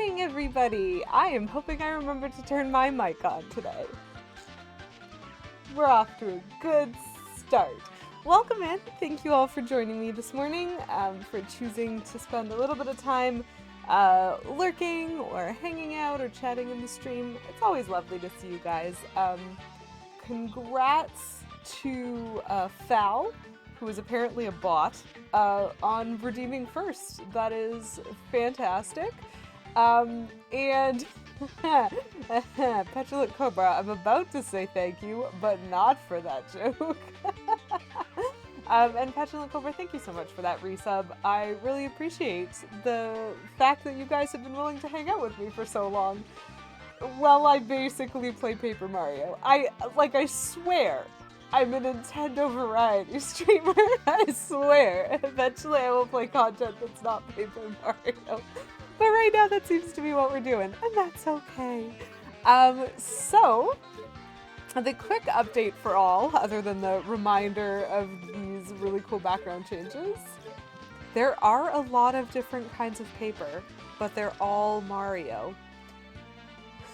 morning, everybody! I am hoping I remember to turn my mic on today. We're off to a good start. Welcome in. Thank you all for joining me this morning, for choosing to spend a little bit of time lurking or hanging out or chatting in the stream. It's always lovely to see you guys. Congrats to Fal, who is apparently a bot, on redeeming first. That is fantastic. And Petulant Cobra, I'm about to say thank you, but not for that joke. And Petulant Cobra, thank you so much for that resub. I really appreciate the fact that you guys have been willing to hang out with me for so long. Well, I basically play Paper Mario. I swear, I'm a Nintendo variety streamer. I swear. Eventually I will play content that's not Paper Mario. But right now that seems to be what we're doing, and that's okay. So, the quick update for all, other than the reminder of these really cool background changes, there are a lot of different kinds of paper, but they're all Mario.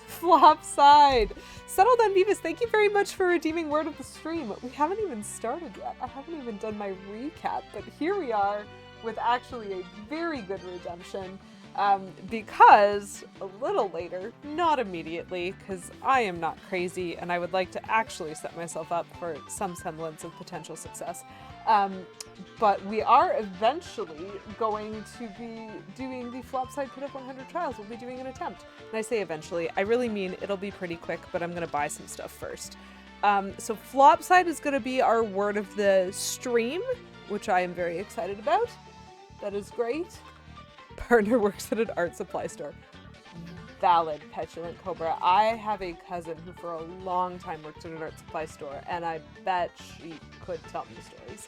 Flopside! Settled on Beavis, thank you very much for redeeming word of the stream. We haven't even started yet. I haven't even done my recap, but here we are with actually a very good redemption. Because a little later, not immediately, because I am not crazy and I would like to actually set myself up for some semblance of potential success. But we are eventually going to be doing the Flopside Pit of 100 trials. We'll be doing an attempt. And I say eventually, I really mean it'll be pretty quick, but I'm going to buy some stuff first. So Flopside is going to be our word of the stream, which I am very excited about. That is great. Partner works at an art supply store. Valid, Petulant Cobra. I have a cousin who for a long time worked at an art supply store, and I bet she could tell me stories.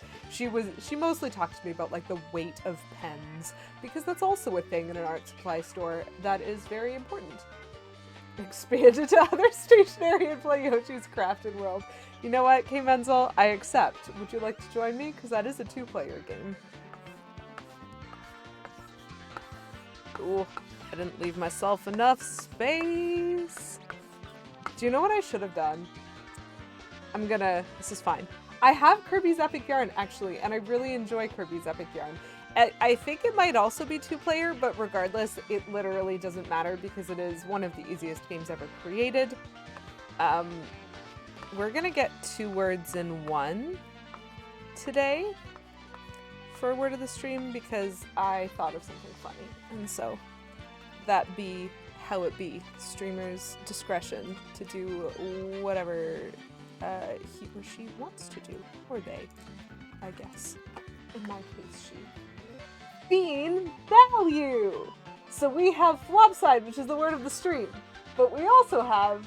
She mostly talked to me about like the weight of pens, because that's also a thing in an art supply store that is very important. Expanded to other stationery and play Yoshi's Crafted World. You know what, K Menzel? I accept. Would you like to join me? Because that is a 2-player game. Ooh, I didn't leave myself enough space. Do you know what I should have done? This is fine. I have Kirby's Epic Yarn, actually, and I really enjoy Kirby's Epic Yarn. I think it might also be 2-player, but regardless, it literally doesn't matter because it is one of the easiest games ever created. We're gonna get 2 words in 1 today for a word of the stream because I thought of something funny, and so that be how it be. Streamer's discretion to do whatever he or she wants to do, or they, I guess. In my case, she. Bean value! So we have Flopside, which is the word of the stream, but we also have,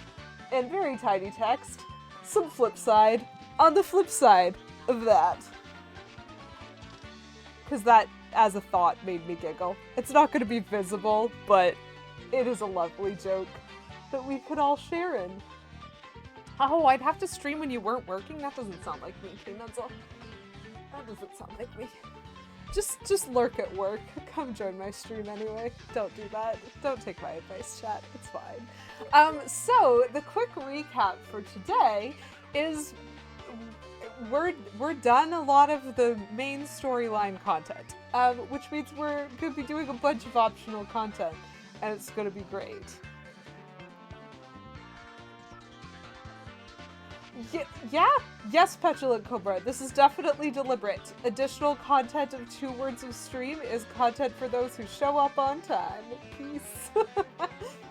in very tiny text, some flip side on the flip side of that. Because that, as a thought, made me giggle. It's not going to be visible, but it is a lovely joke that we could all share in. Oh, I'd have to stream when you weren't working? That doesn't sound like me, K-Menzel. That doesn't sound like me. Just lurk at work. Come join my stream anyway. Don't do that. Don't take my advice, chat. It's fine. So, the quick recap for today is we're done a lot of the main storyline content, which means we're going to be doing a bunch of optional content, and it's going to be great. Yes, Petulant Cobra, this is definitely deliberate. Additional content of 2 words of stream is content for those who show up on time. Peace.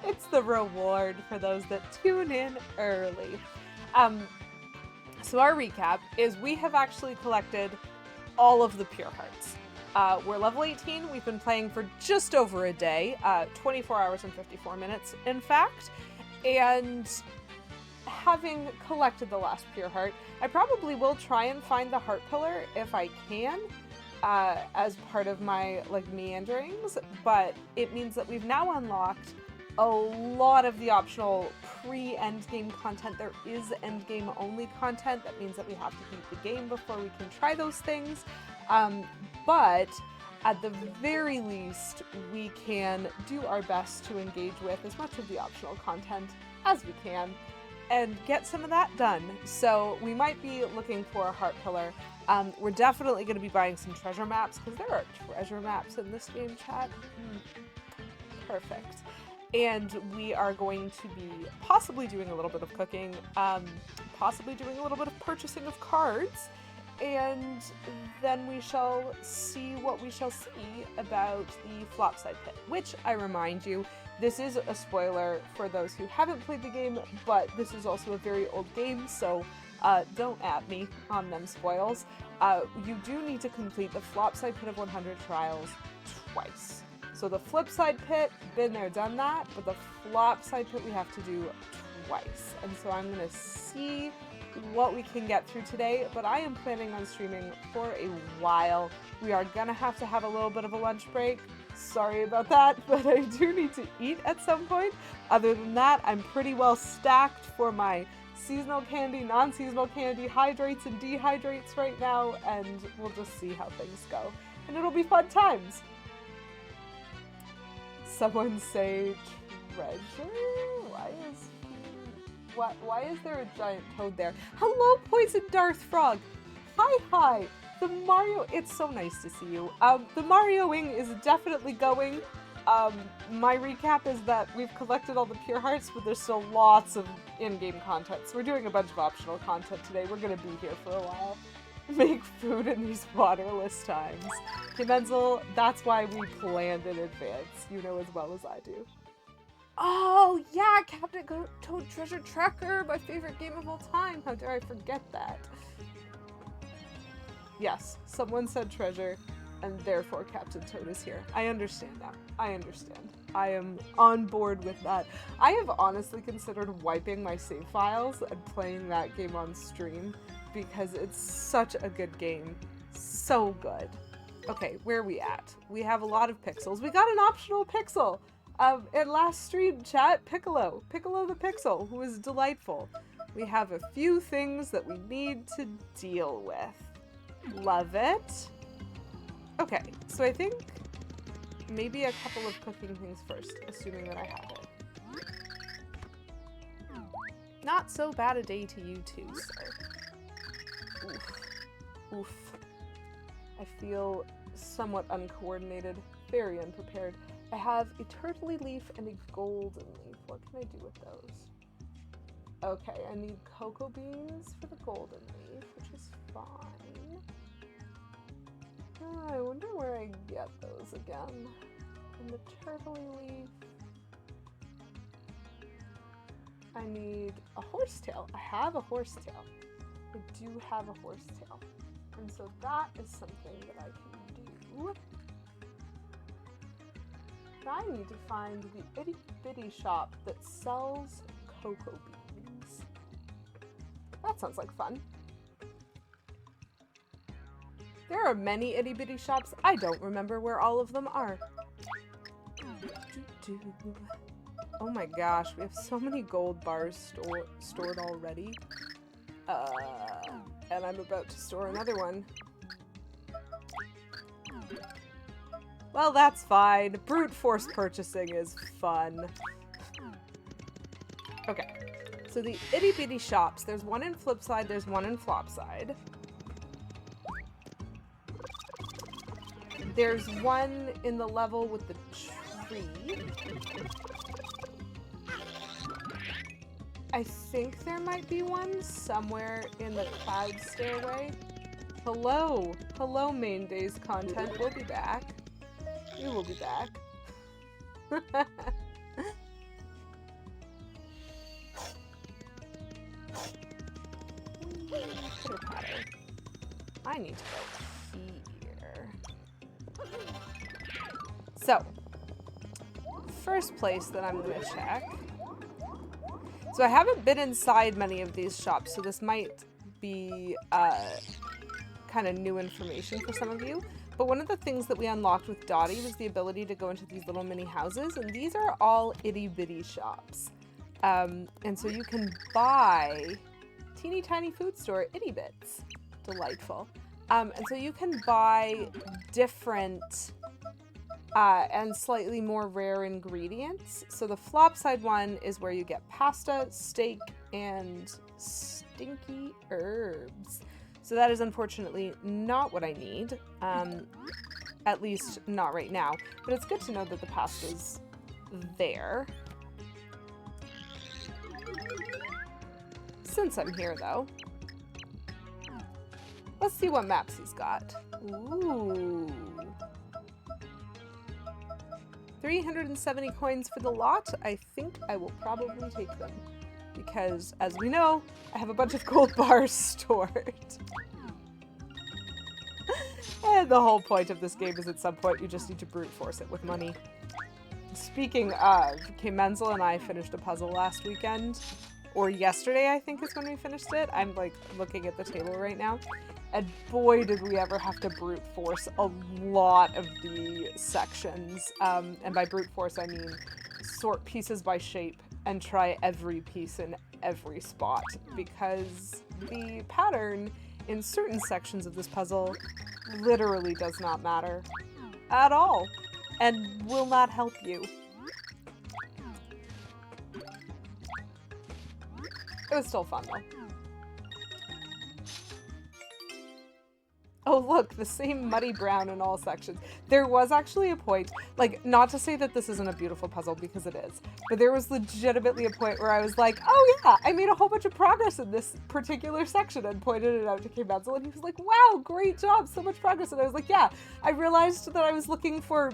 It's the reward for those that tune in early. So our recap is we have actually collected all of the Pure Hearts. We're level 18, we've been playing for just over a day, 24 hours and 54 minutes in fact, and having collected the last Pure Heart, I probably will try and find the Heart Pillar if I can, as part of my meanderings, but it means that we've now unlocked a lot of the optional pre-endgame content. There is endgame only content. That means that we have to beat the game before we can try those things. But at the very least, we can do our best to engage with as much of the optional content as we can and get some of that done. So we might be looking for a heart pillar. We're definitely going to be buying some treasure maps because there are treasure maps in this game, chat. Perfect. And we are going to be possibly doing a little bit of cooking, possibly doing a little bit of purchasing of cards, and then we shall see what we shall see about the Flopside Pit, which, I remind you, this is a spoiler for those who haven't played the game, but this is also a very old game, so don't at me on them spoils. You do need to complete the Flopside Pit of 100 trials twice. So the Flipside Pit, been there, done that, but the Flopside Pit we have to do twice. And so I'm going to see what we can get through today, but I am planning on streaming for a while. We are going to have a little bit of a lunch break. Sorry about that, but I do need to eat at some point. Other than that, I'm pretty well stacked for my seasonal candy, non-seasonal candy, hydrates and dehydrates right now, and we'll just see how things go. And it'll be fun times. Someone say treasure? Why is there a giant toad there? Hello, Poison Darth Frog! Hi! The Mario, it's so nice to see you. The Mario wing is definitely going. My recap is that we've collected all the pure hearts, but there's still lots of in-game content. So we're doing a bunch of optional content today. We're gonna be here for a while. Make food in these waterless times. Okay, Menzel, that's why we planned in advance. You know as well as I do. Oh, yeah, Captain Toad Treasure Tracker, my favorite game of all time. How dare I forget that? Yes, someone said treasure, and therefore Captain Toad is here. I understand now. I understand. I am on board with that. I have honestly considered wiping my save files and playing that game on stream because it's such a good game. So good. Okay, where are we at? We have a lot of pixels. We got an optional pixel! In last stream, chat, Piccolo the Pixel, who is delightful. We have a few things that we need to deal with. Love it. Okay, so I think maybe a couple of cooking things first, assuming that I have it. Not so bad a day to you too, sir. Oof. I feel somewhat uncoordinated, very unprepared. I have a turtley leaf and a golden leaf. What can I do with those? Okay, I need cocoa beans for the golden leaf, which is fine. I wonder where I get those again. And the turtley leaf. I need a horsetail. I have a horsetail. I do have a horsetail. And so that is something that I can do. I need to find the itty bitty shop that sells cocoa beans. That sounds like fun. There are many itty bitty shops. I don't remember where all of them are. Oh my gosh, we have so many gold bars stored already. And I'm about to store another one. Well, that's fine. Brute force purchasing is fun. Okay, so the itty bitty shops, there's one in Flipside, there's one in Flopside. There's one in the level with the tree. I think there might be one somewhere in the cloud stairway. Hello, main day's content. We'll be back. We will be back. I need to go here. So, first place that I'm gonna check. So I haven't been inside many of these shops, so this might be kind of new information for some of you. But one of the things that we unlocked with Dottie was the ability to go into these little mini houses, and these are all itty bitty shops. And so you can buy teeny tiny food store itty bits. Delightful. And so you can buy different and slightly more rare ingredients. So the Flopside one is where you get pasta, steak, and stinky herbs. So that is unfortunately not what I need. At least not right now. But it's good to know that the pasta's there. Since I'm here, though, let's see what maps he's got. Ooh. 370 coins for the lot. I think I will probably take them. Because, as we know, I have a bunch of gold bars stored. And the whole point of this game is at some point you just need to brute force it with money. Speaking of, Menzel and I finished a puzzle last weekend. Or yesterday, I think is when we finished it. I'm, like, looking at the table right now. And boy, did we ever have to brute force a lot of the sections. And by brute force, I mean sort pieces by shape and try every piece in every spot. Because the pattern in certain sections of this puzzle literally does not matter at all. And will not help you. It was still fun, though. Oh, look, the same muddy brown in all sections. There was actually a point, like, not to say that this isn't a beautiful puzzle, because it is, but there was legitimately a point where I was like, oh yeah, I made a whole bunch of progress in this particular section, and pointed it out to Menzel, and he was like, wow, great job, so much progress. And I was like, yeah, I realized that I was looking for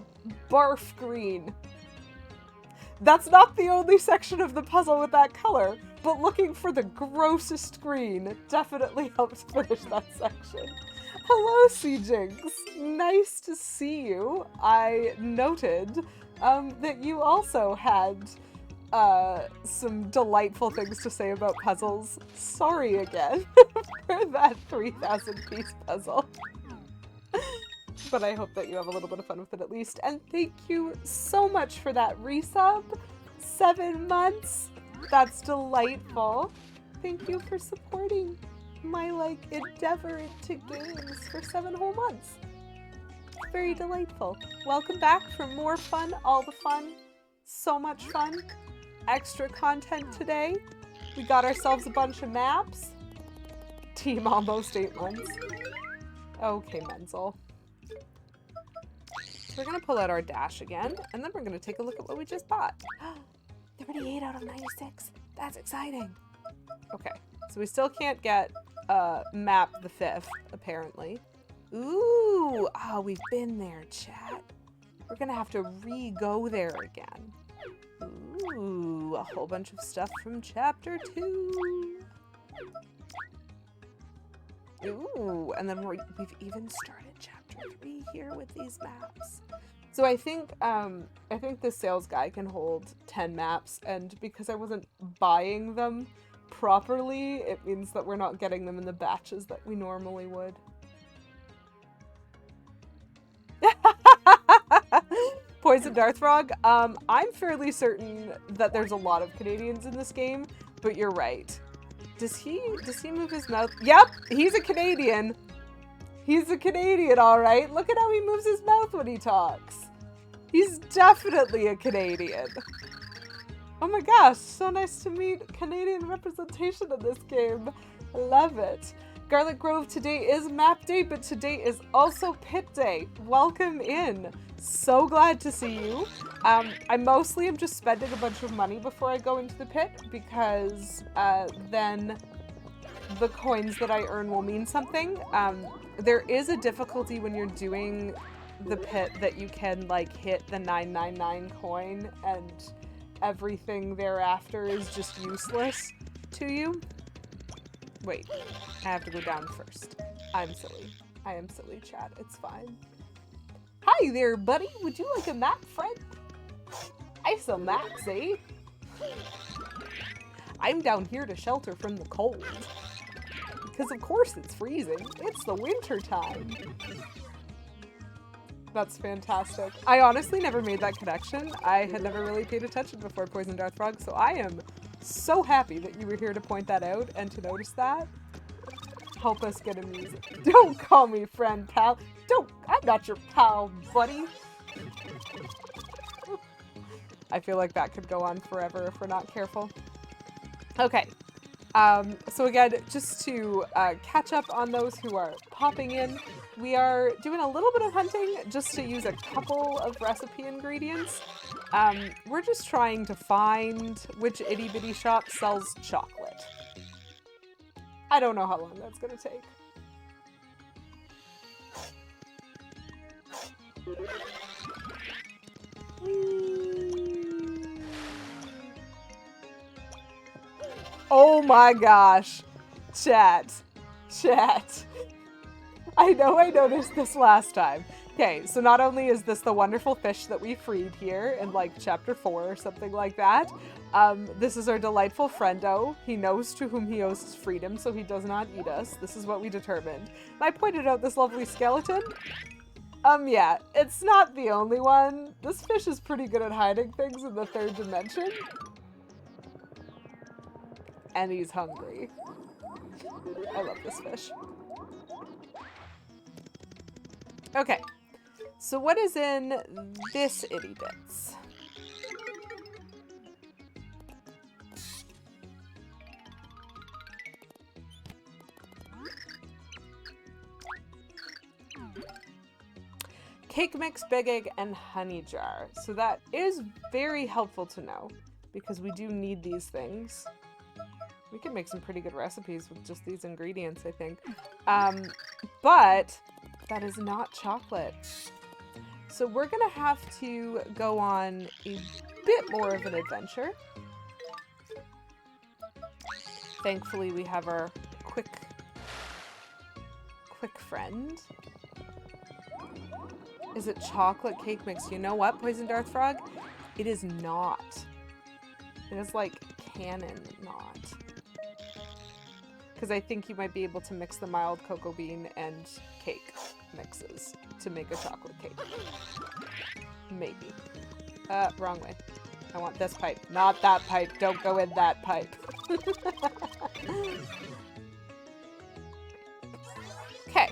barf green. That's not the only section of the puzzle with that color, but looking for the grossest green definitely helped finish that section. Hello, C-Jinx. Nice to see you. I noted that you also had some delightful things to say about puzzles. Sorry again for that 3,000-piece puzzle. But I hope that you have a little bit of fun with it at least. And thank you so much for that resub. 7 months. That's delightful. Thank you for supporting my, like, endeavor into games for 7 whole months. Very delightful. Welcome back for more fun, all the fun. So much fun. Extra content today. We got ourselves a bunch of maps. Team almost 8 months. Okay, Menzel. So we're gonna pull out our dash again, and then we're gonna take a look at what we just bought. 38 out of 96. That's exciting. Okay, so we still can't get map the 5th, apparently. Ooh, oh, we've been there, chat. We're gonna have to re-go there again. Ooh, a whole bunch of stuff from chapter 2. Ooh, and then we've even started chapter 3 here with these maps. So I think the sales guy can hold 10 maps, and because I wasn't buying them properly, it means that we're not getting them in the batches that we normally would. Poison Darthrog. I'm fairly certain that there's a lot of Canadians in this game, but you're right. Does he move his mouth? Yep, he's a Canadian. He's a Canadian, all right. Look at how he moves his mouth when he talks. He's definitely a Canadian. Oh my gosh, so nice to meet Canadian representation in this game. Love it. Garlic Grove, today is map day, but today is also pit day. Welcome in. So glad to see you. I mostly am just spending a bunch of money before I go into the pit, because then the coins that I earn will mean something. There is a difficulty when you're doing the pit that you can, like, hit the 999 coin and everything thereafter is just useless to you. Wait, I have to go down first. I'm silly. I am silly, chat. It's fine. Hi there, buddy. Would you like a map, friend? I sell maps, eh? I'm down here to shelter from the cold. Because of course it's freezing. It's the winter time. That's fantastic. I honestly never made that connection. I had never really paid attention before Poison Darthrog, so I am so happy that you were here to point that out and to notice that. help us get amusing. Don't call me friend, pal. I'm not your pal, buddy. I feel like that could go on forever if we're not careful. Okay. So again, just to catch up on those who are popping in, we are doing a little bit of hunting just to use a couple of recipe ingredients. We're just trying to find which itty bitty shop sells chocolate. I don't know how long that's gonna take. Oh my gosh. Chat. I know I noticed this last time. Okay, so not only is this the wonderful fish that we freed here in like chapter 4 or something like that, this is our delightful friendo. He knows to whom he owes his freedom, so he does not eat us. This is what we determined. And I pointed out this lovely skeleton. Yeah, it's not the only one. This fish is pretty good at hiding things in the 3rd dimension. And he's hungry. I love this fish. Okay, so what is in this itty bits? Cake mix, big egg, and honey jar. So that is very helpful to know because we do need these things. We can make some pretty good recipes with just these ingredients, I think. But that is not chocolate. So we're gonna have to go on a bit more of an adventure. Thankfully, we have our quick friend. Is it chocolate cake mix? You know what, Poison Dart Frog? It is not. It is like canon not. Because I think you might be able to mix the mild cocoa bean and cake mixes to make a chocolate cake. Maybe. Wrong way. I want this pipe, not that pipe. Don't go in that pipe. Okay.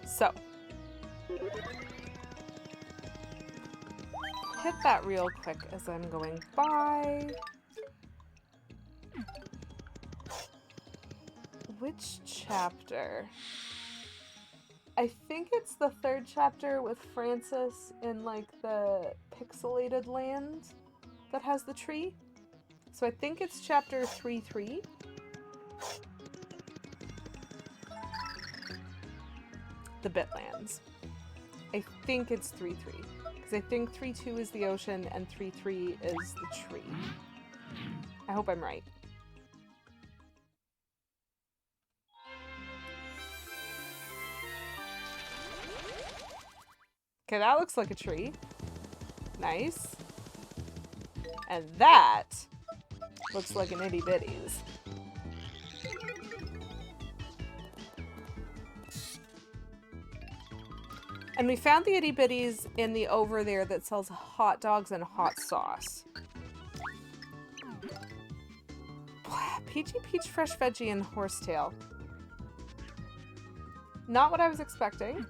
So. Hit that real quick as I'm going by. Which chapter? I think it's the 3rd chapter with Francis in like the pixelated land that has the tree. So I think it's chapter 3-3. The Bitlands. I think it's 3-3. Because I think 3-2 is the ocean and 3-3 is the tree. I hope I'm right. Okay, that looks like a tree. Nice. And that looks like an itty bitties. And we found the itty bitties in the over there that sells hot dogs and hot sauce. Peachy Peach Fresh Veggie and Horsetail. Not what I was expecting.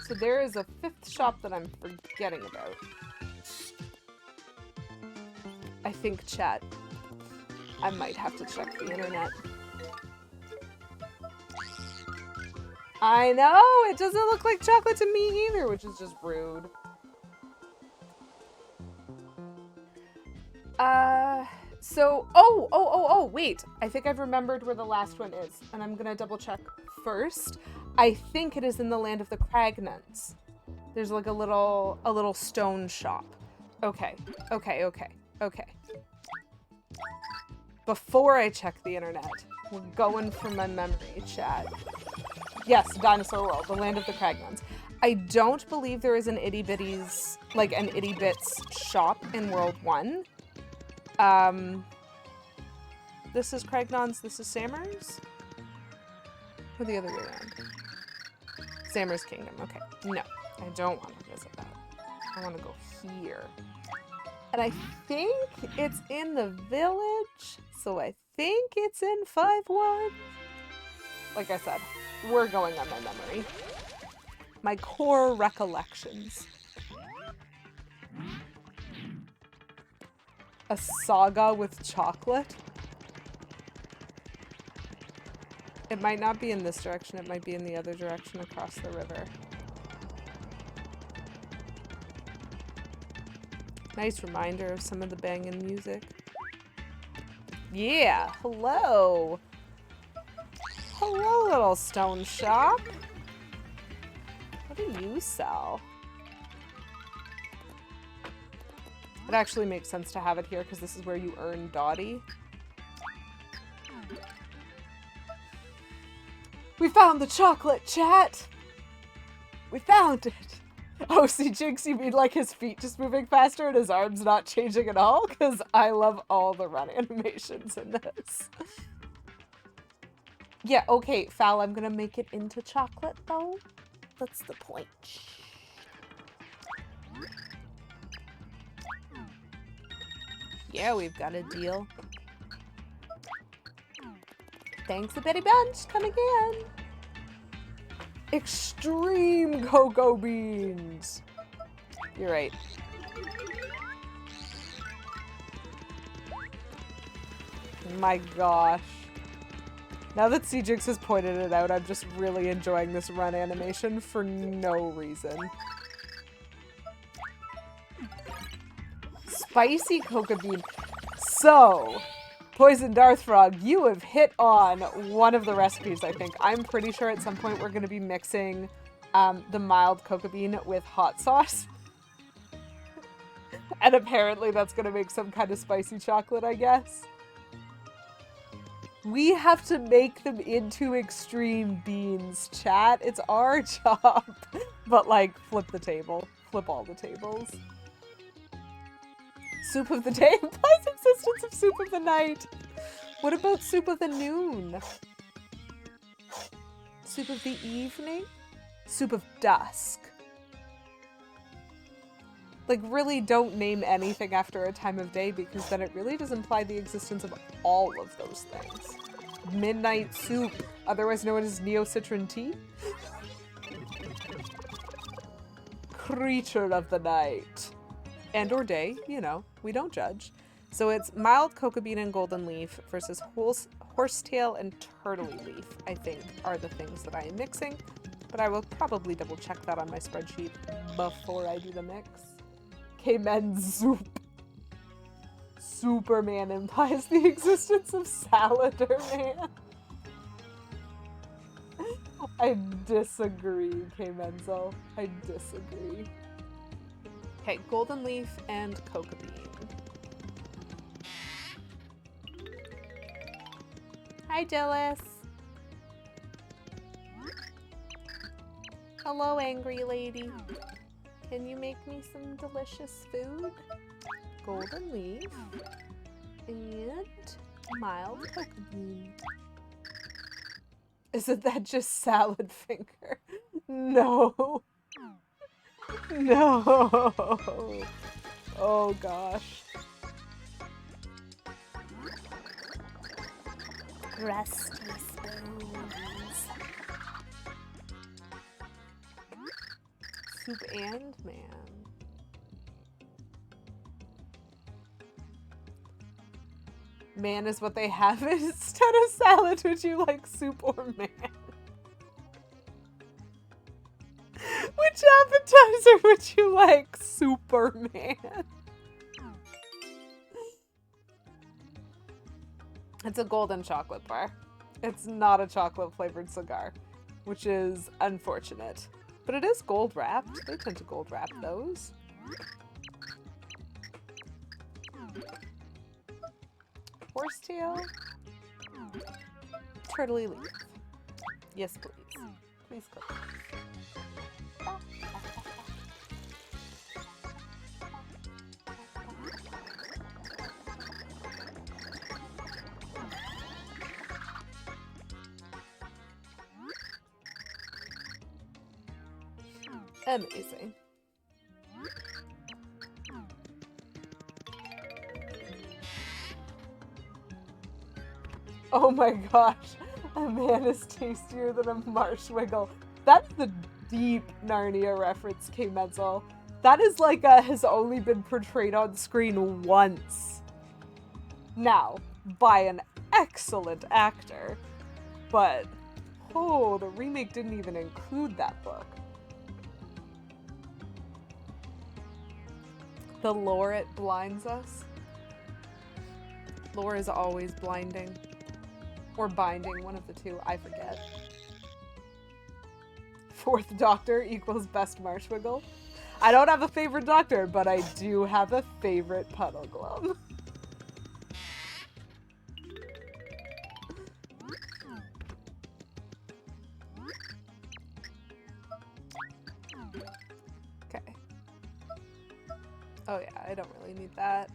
So there is a 5th shop that I'm forgetting about. I think, chat, I might have to check the internet. I know! It doesn't look like chocolate to me either, which is just rude. Wait. I think I've remembered where the last one is, and I'm gonna double check first. I think it is in the land of the Cragnons. There's like a little stone shop. Okay. Before I check the internet, we're going from my memory, chat. Yes, Dinosaur World, the land of the Cragnons. I don't believe there is an itty bitties, like an itty bits shop in World 1. This is Cragnons, this is Sammer's? Or the other way around? Sammer's Kingdom, okay. No, I don't want to visit that. I want to go here. And I think it's in the village, so I think it's in 5-1. like I said, we're going on my memory. My core recollections. A saga with chocolate? It might not be in this direction, it might be in the other direction across the river. Nice reminder of some of the banging music. Yeah, hello! Hello, little stone shop! What do you sell? It actually makes sense to have it here because this is where you earn Dottie. We found the chocolate, chat! We found it! Oh, see, Jinx, you mean like his feet just moving faster and his arms not changing at all? Because I love all the run animations in this. Yeah, okay, Fal, I'm gonna make it into chocolate, though. That's the point. Yeah, we've got a deal. Thanks a bitty bunch, come again. Extreme cocoa beans. You're right. My gosh. Now that Cjix has pointed it out, I'm just really enjoying this run animation for no reason. Spicy cocoa bean. So, Poison Darth Frog, you have hit on one of the recipes, I think. I'm pretty sure at some point we're going to be mixing the mild cocoa bean with hot sauce. And apparently that's going to make some kind of spicy chocolate, I guess. We have to make them into extreme beans, chat. It's our job. But, like, flip the table. Flip all the tables. Soup of the day implies existence of soup of the night. What about soup of the noon? Soup of the evening? Soup of dusk. Like, really don't name anything after a time of day because then it really does imply the existence of all of those things. Midnight soup, otherwise known as Neo-Citron tea. Creature of the night. And or day, you know, we don't judge. So it's mild cocoa bean and golden leaf versus horsetail and turtley leaf, I think, are the things that I am mixing. But I will probably double check that on my spreadsheet before I do the mix. K-Men soup. Superman implies the existence of Saladair Man. I disagree, K-Menzel. I disagree. Okay, golden leaf and cocoa bean. Hi, Dillis. Hello, angry lady. Can you make me some delicious food? Golden leaf and mild cocoa bean. Isn't that just salad finger? No. No. Oh gosh. Rusty spoons. Soup and man. Man is what they have instead of salad. Would you like soup or man? Which appetizer would you like, Superman? It's a golden chocolate bar. It's not a chocolate flavored cigar, which is unfortunate. But it is gold wrapped. They tend to gold wrap those. Horsetail. Turtley leaf. Yes, please. Please cook. Amazing. Oh my gosh. A man is tastier than a marshwiggle. That's the deep Narnia reference, K. Menzel. That is like has only been portrayed on screen once. Now, by an excellent actor. But, oh, the remake didn't even include that book. The lore, it blinds us. Lore is always blinding. Or binding, one of the two, I forget. Fourth Doctor equals best Marshwiggle. I don't have a favorite Doctor, but I do have a favorite Puddle Glum. Okay. Oh yeah, I don't really need that.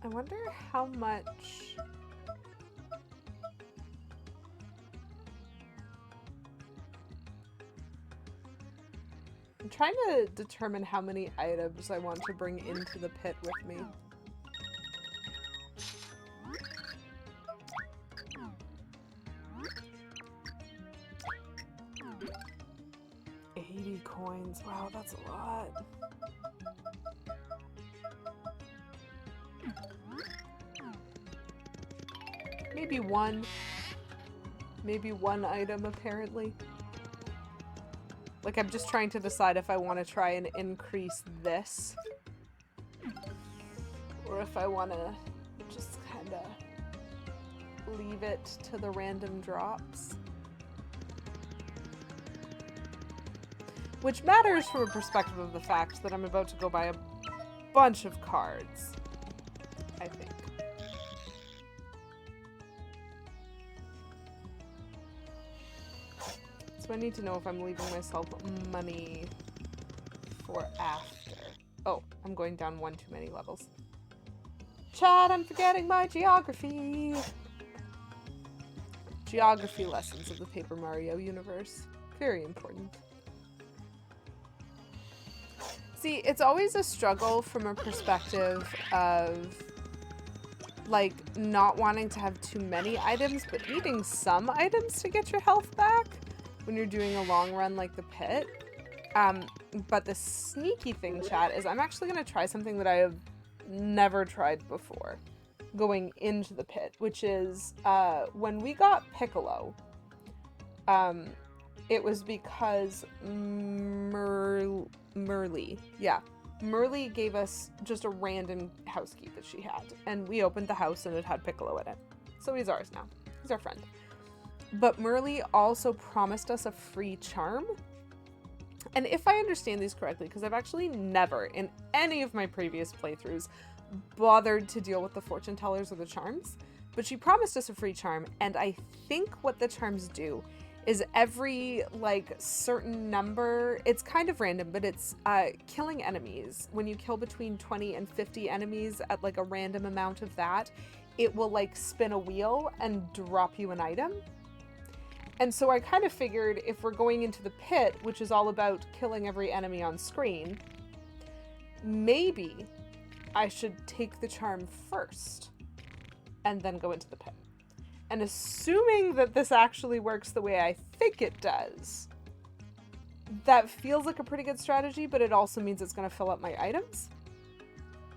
I wonder how much... I'm trying to determine how many items I want to bring into the pit with me. $80 coins. Wow, that's a lot. Maybe one. Maybe one item, apparently. Like, I'm just trying to decide if I want to try and increase this. Or if I want to just kind of leave it to the random drops. Which matters from a perspective of the fact that I'm about to go buy a bunch of cards, I think. So I need to know if I'm leaving myself money for after. Oh, I'm going down one too many levels. Chat, I'm forgetting my geography. Geography lessons of the Paper Mario universe. Very important. See, it's always a struggle from a perspective of, like, not wanting to have too many items, but needing some items to get your health back when you're doing a long run like the pit. But the sneaky thing, chat, is I'm actually going to try something that I have never tried before going into the pit, which is when we got Piccolo, it was because Merly gave us just a random house key that she had, and we opened the house and it had Piccolo in it. So he's ours now. He's our friend. But Merly also promised us a free charm. And if I understand these correctly, because I've actually never, in any of my previous playthroughs, bothered to deal with the fortune tellers or the charms, but she promised us a free charm, and I think what the charms do is every, like, certain number, it's kind of random, but it's killing enemies. When you kill between 20 and 50 enemies at, like, a random amount of that, it will, like, spin a wheel and drop you an item. And so I kind of figured if we're going into the pit, which is all about killing every enemy on screen, maybe I should take the charm first and then go into the pit. And assuming that this actually works the way I think it does, that feels like a pretty good strategy, but it also means it's going to fill up my items.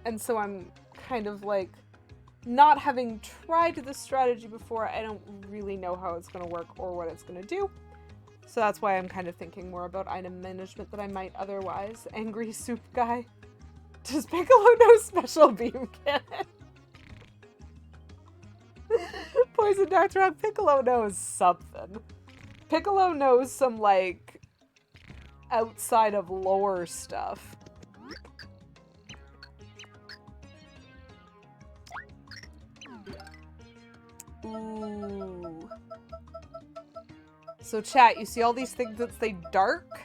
And so I'm kind of like, not having tried this strategy before, I don't really know how it's going to work or what it's going to do. So that's why I'm kind of thinking more about item management than I might otherwise. Angry soup guy. Does Piccolo know special beam cannon? Poison Dark Rock, Piccolo knows something. Piccolo knows some, like, outside of lore stuff. Ooh. So chat, you see all these things that say dark?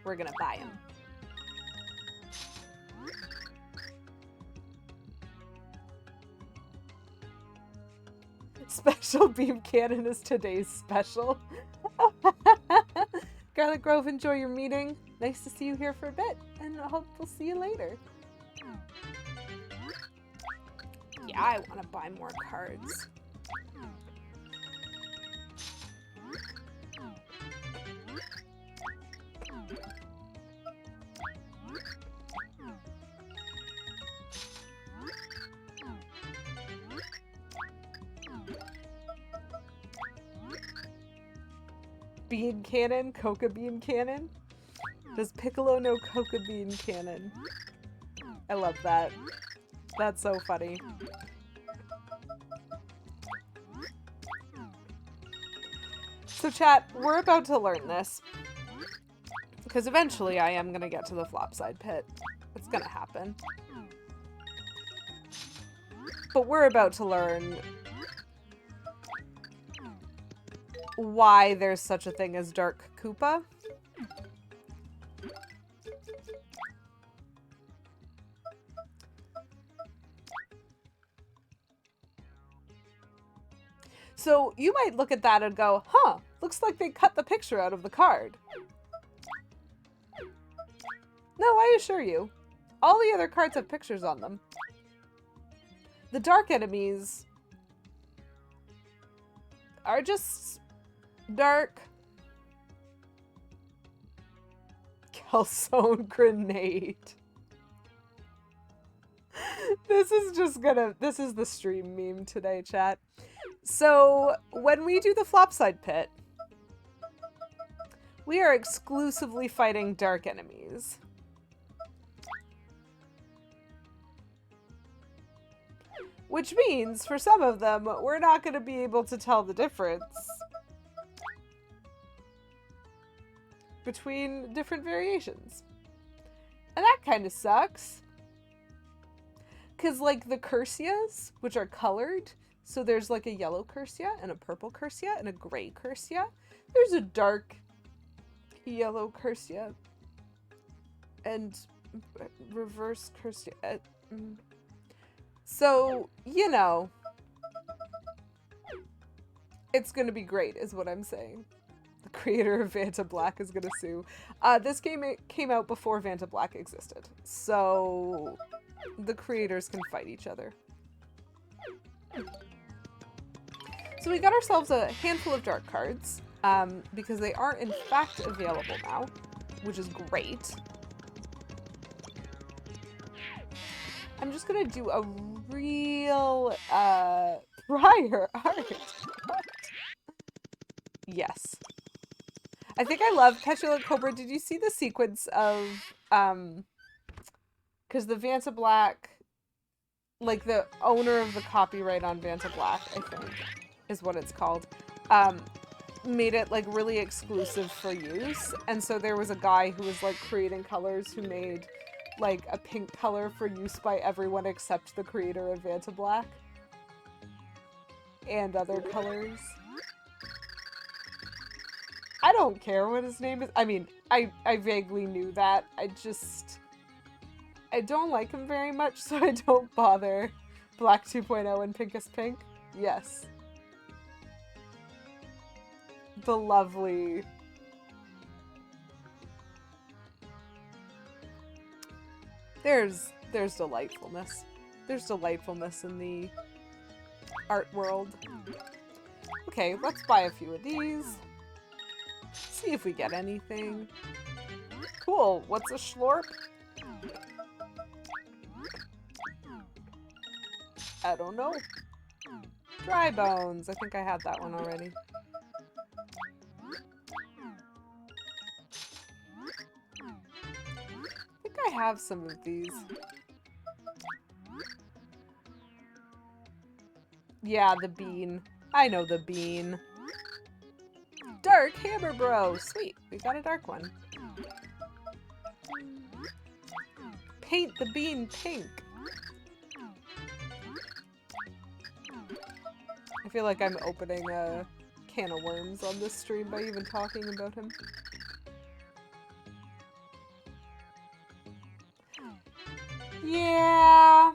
We're gonna buy them. Special beam cannon is today's special. Garlic Grove, enjoy your meeting. Nice to see you here for a bit, and I hope we'll see you later. Yeah, I want to buy more cards. Bean cannon? Coca bean cannon? Does Piccolo know Coca bean cannon? I love that. That's so funny. So chat, we're about to learn this. Because eventually I am going to get to the Flopside Pit. It's going to happen. But we're about to learn why there's such a thing as Dark Koopa. So you might look at that and go, huh, looks like they cut the picture out of the card. No, I assure you, all the other cards have pictures on them. The dark enemies are just dark. Calzone grenade. This is the stream meme today, chat. So, when we do the Flopside Pit, we are exclusively fighting dark enemies. Which means, for some of them, we're not going to be able to tell the difference between different variations. And that kind of sucks. Because, like, the Cursias, which are colored, so there's, like, a yellow Cursia, and a purple Cursia, and a gray Cursia. There's a dark yellow Cursia, and reverse Cursia. So, you know, it's gonna be great, is what I'm saying. The creator of Vanta Black is gonna sue. This game came out before Vanta Black existed, so the creators can fight each other. So we got ourselves a handful of dark cards, because they are in fact available now, which is great. I'm just gonna do a real, prior art. What? Yes. I think I love Petulant Cobra. Did you see the sequence of, because the Vanta Black, like the owner of the copyright on Vanta Black, I think, is what it's called, made it like really exclusive for use. And so there was a guy who was like creating colors who made like a pink color for use by everyone except the creator of Vanta Black. And other colors. I don't care what his name is. I mean, I vaguely knew that. I don't like him very much, so I don't bother. Black 2.0 and Pink is Pink? Yes. The lovely... There's delightfulness. There's delightfulness in the art world. Okay, let's buy a few of these. See if we get anything. Cool. What's a schlorp? I don't know. Dry bones. I think I had that one already. I think I have some of these. Yeah, the bean. I know the bean. Dark Hammer Bro! Sweet, we got a dark one. Paint the bean pink. I feel like I'm opening a can of worms on this stream by even talking about him. Yeah.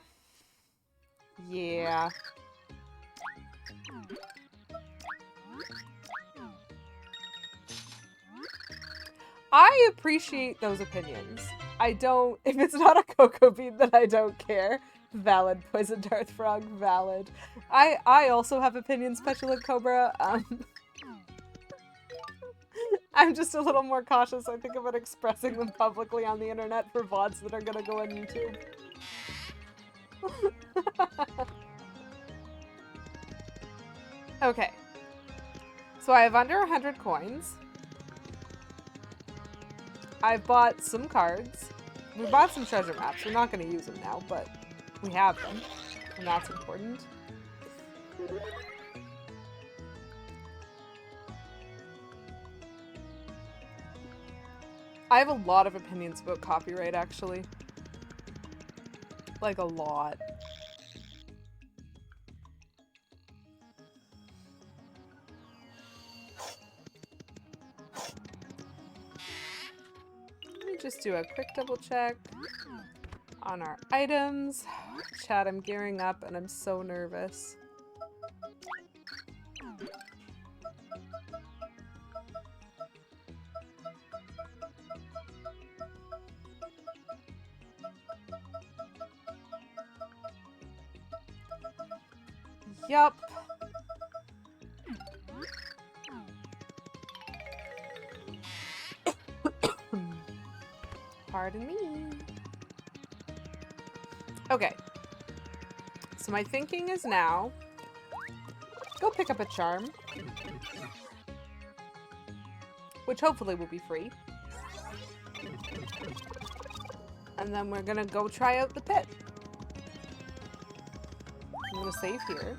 Yeah. I appreciate those opinions. I don't, if it's not a cocoa bean, then I don't care. Valid, Poison Dart Frog, valid. I also have opinions, Petulant Cobra. I'm just a little more cautious, I think, about expressing them publicly on the internet for VODs that are gonna go on YouTube. Okay. So I have under 100 coins. I've bought some cards. We bought some treasure maps. We're not going to use them now, but we have them. And that's important. I have a lot of opinions about copyright, actually. Like, a lot. Just do a quick double check on our items. Chat, I'm gearing up and I'm so nervous. Yup. Pardon me. Okay. So my thinking is now, go pick up a charm. Which hopefully will be free. And then we're gonna go try out the pit. I'm gonna save here.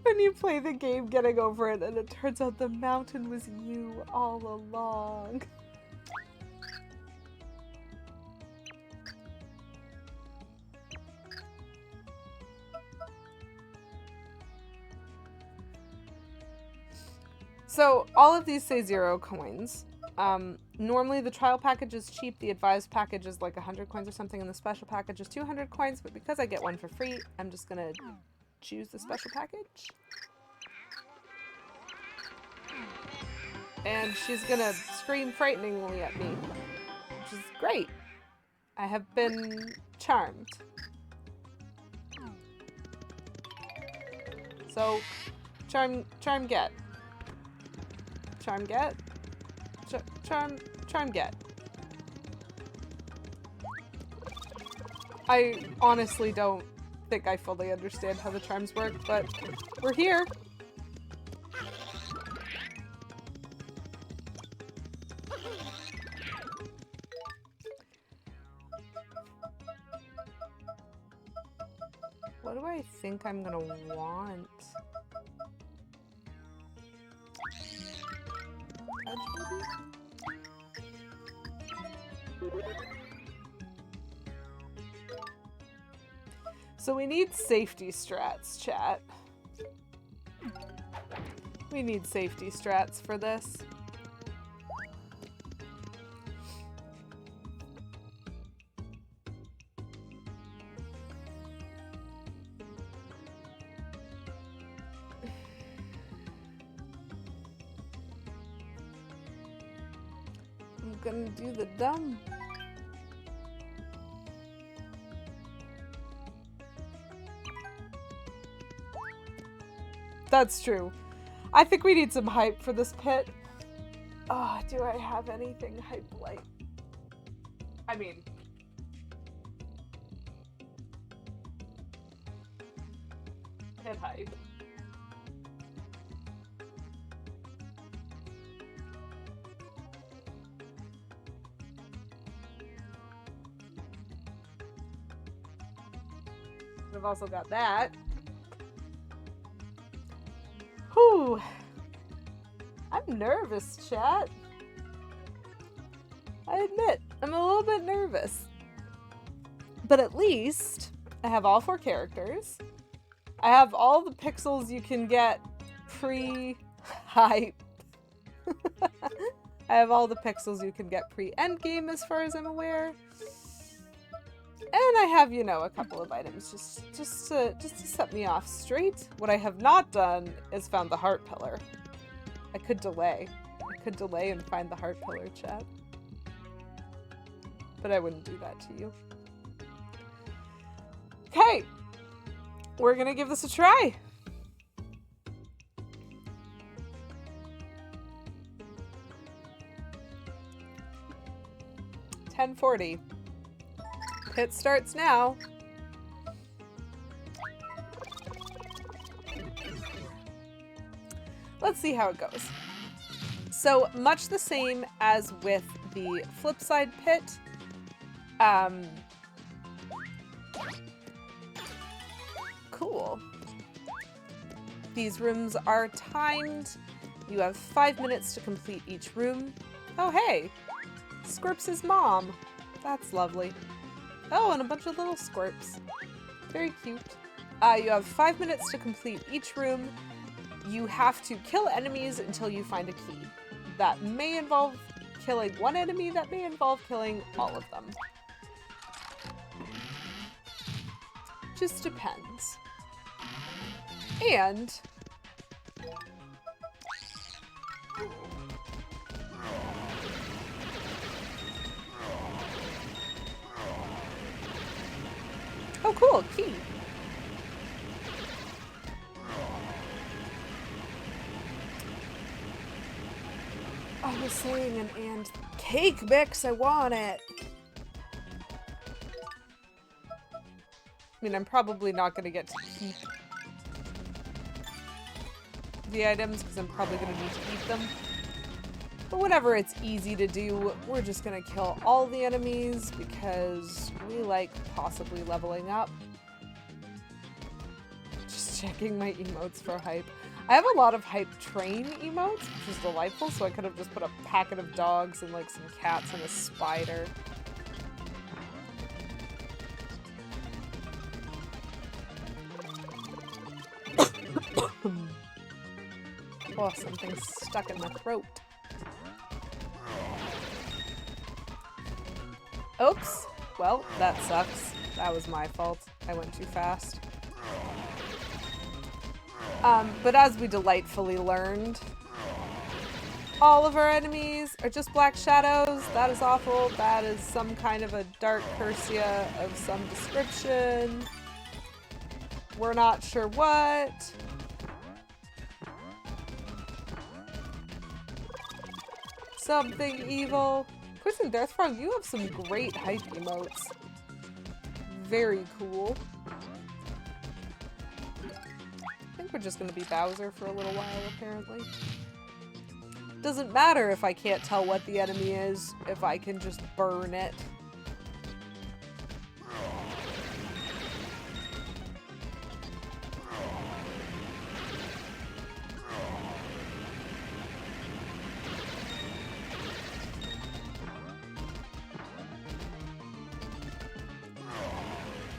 When you play the game getting over it and it turns out the mountain was you all along. So all of these say 0 coins. Normally the trial package is cheap, the advised package is like 100 coins or something, and the special package is 200 coins, but because I get one for free, I'm just gonna choose the special package. And she's gonna scream frighteningly at me, which is great. I have been charmed. So, charm get. Charm get. Charm get. I honestly don't think I fully understand how the charms work, but we're here. What do I think I'm gonna want? So we need safety strats, chat. We need safety strats for this. I'm gonna do the dumb. That's true. I think we need some hype for this pit. Oh, do I have anything hype-like? I mean... pit hype. We've also got that. Whew. I'm nervous, chat. I admit. I'm a little bit nervous. But at least I have all 4 characters. I have all the pixels you can get pre-hype. I have all the pixels you can get pre-endgame as far as I'm aware. And I have, you know, a couple of items just to set me off straight. What I have not done is found the heart pillar. I could delay. I could delay and find the heart pillar, chat. But I wouldn't do that to you. Okay. We're gonna give this a try. $10.40. Pit starts now. Let's see how it goes. So much the same as with the Flopside Pit. Cool. These rooms are timed. You have 5 minutes to complete each room. Oh, hey! Squirps' mom. That's lovely. Oh, and a bunch of little squirps. Very cute. You have 5 minutes to complete each room. You have to kill enemies until you find a key. That may involve killing one enemy, that may involve killing all of them. Just depends. And oh, cool, key. I was saying and cake mix, I want it. I mean, I'm probably not going to get to keep the items because I'm probably going to need to eat them. But whenever it's easy to do, we're just going to kill all the enemies because we like possibly leveling up. Just checking my emotes for hype. I have a lot of hype train emotes, which is delightful, so I could have just put a packet of dogs and like some cats and a spider. Oh, something's stuck in my throat. Oops. Well, that sucks. That was my fault. I went too fast. But as we delightfully learned, all of our enemies are just black shadows. That is awful. That is some kind of a dark Cursia of some description. We're not sure what. Something evil. Kristen Deathfrog, you have some great hype emotes. Very cool. I think we're just gonna be Bowser for a little while, apparently. Doesn't matter if I can't tell what the enemy is, if I can just burn it.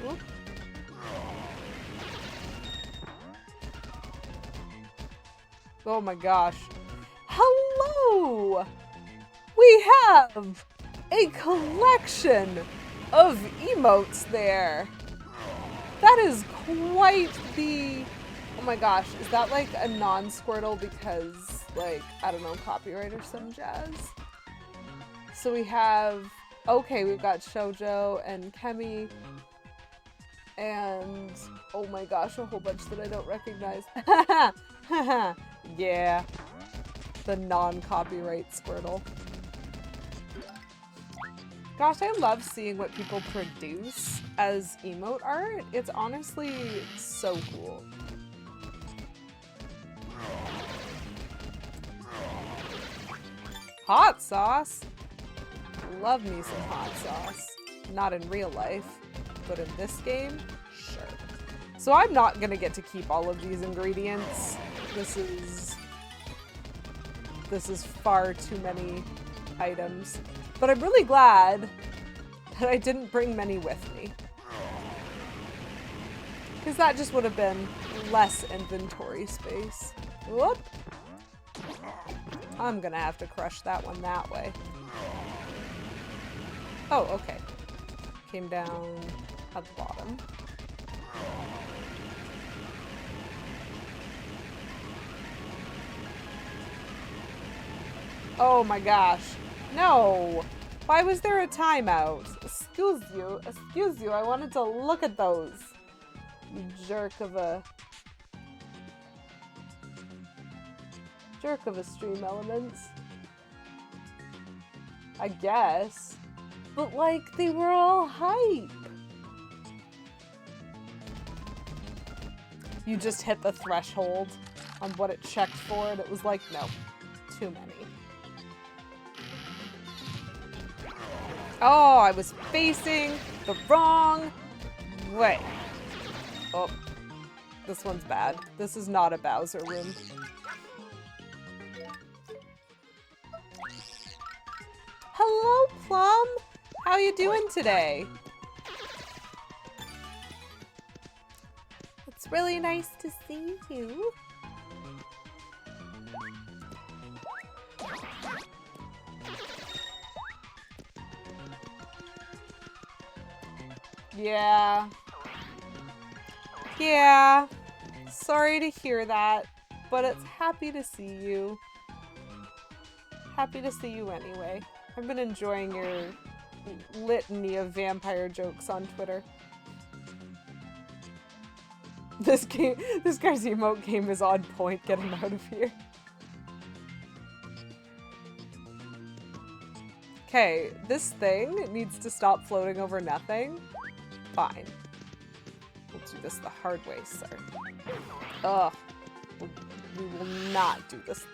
Oop. Oh my gosh. Hello! We have a collection of emotes there. That is quite the... Oh my gosh, is that like a non-Squirtle because, like, I don't know, copyright or some jazz? So we have... Okay, we've got Shoujo and Kemi. And... Oh my gosh, a whole bunch that I don't recognize. Yeah. The non-copyright Squirtle. Gosh, I love seeing what people produce as emote art. It's honestly so cool. Hot sauce? Love me some hot sauce. Not in real life, but in this game, sure. So I'm not gonna get to keep all of these ingredients. This is far too many items. But I'm really glad that I didn't bring many with me. Because that just would have been less inventory space. Whoop! I'm gonna have to crush that one that way. Oh, okay. Came down at the bottom. Oh my gosh. No! Why was there a timeout? Excuse you, I wanted to look at those. You jerk of a stream elements. I guess. But like, they were all hype. You just hit the threshold on what it checked for and it was like, no, too many. Oh, I was facing the wrong way. Oh, this one's bad. This is not a Bowser room. Hello, Plum. How you doing today? It's really nice to see you. Yeah. Yeah. Sorry to hear that, but it's happy to see you. Happy to see you anyway. I've been enjoying your litany of vampire jokes on Twitter. This guy's emote game is on point. Get him out of here. Okay, this thing needs to stop floating over nothing. Fine. We'll do this the hard way, sir. Ugh. We will not do this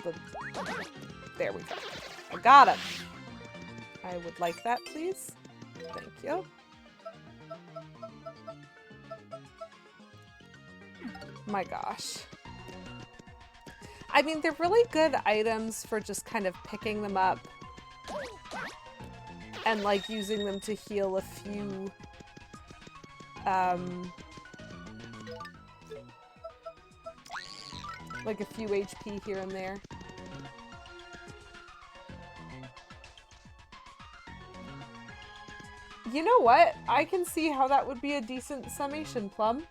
There we go. I got him. I would like that, please. Thank you. My gosh. I mean, they're really good items for just kind of picking them up and like using them to heal a few like a few HP here and there. You know what? I can see how that would be a decent summation, Plum.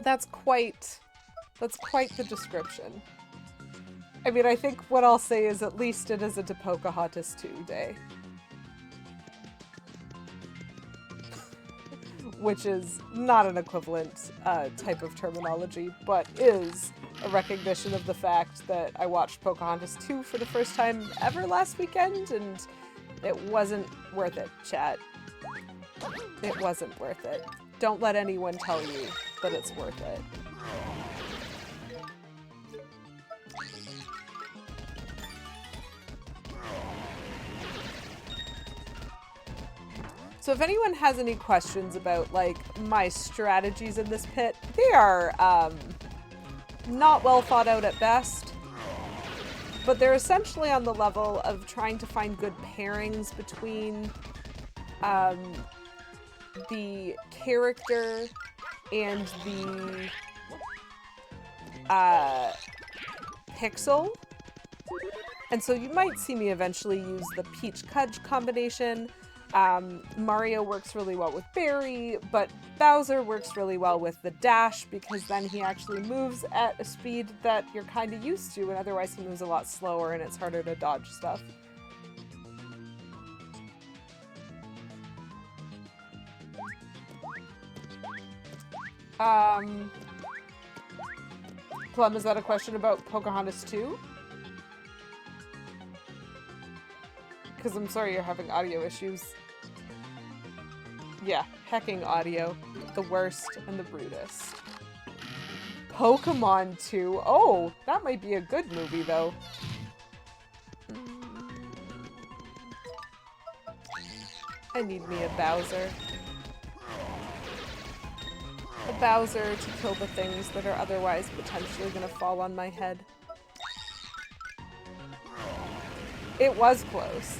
That's quite the description. I mean, I think what I'll say is at least it isn't a Pocahontas 2 day. Which is not an equivalent type of terminology, but is a recognition of the fact that I watched Pocahontas 2 for the first time ever last weekend, and it wasn't worth it, chat. It wasn't worth it. Don't let anyone tell you that it's worth it. So if anyone has any questions about, like, my strategies in this pit, they are, not well thought out at best. But they're essentially on the level of trying to find good pairings between, the character and the, pixel. And so you might see me eventually use the Peach Cudge combination. Mario works really well with Barry, but Bowser works really well with the dash because then he actually moves at a speed that you're kind of used to, and otherwise he moves a lot slower and it's harder to dodge stuff. Plum, is that a question about Pocahontas 2? Because I'm sorry you're having audio issues. Yeah, hecking audio. The worst and the brutest. Pokemon 2. Oh, that might be a good movie, though. I need me a Bowser. A Bowser to kill the things that are otherwise potentially gonna fall on my head. It was close.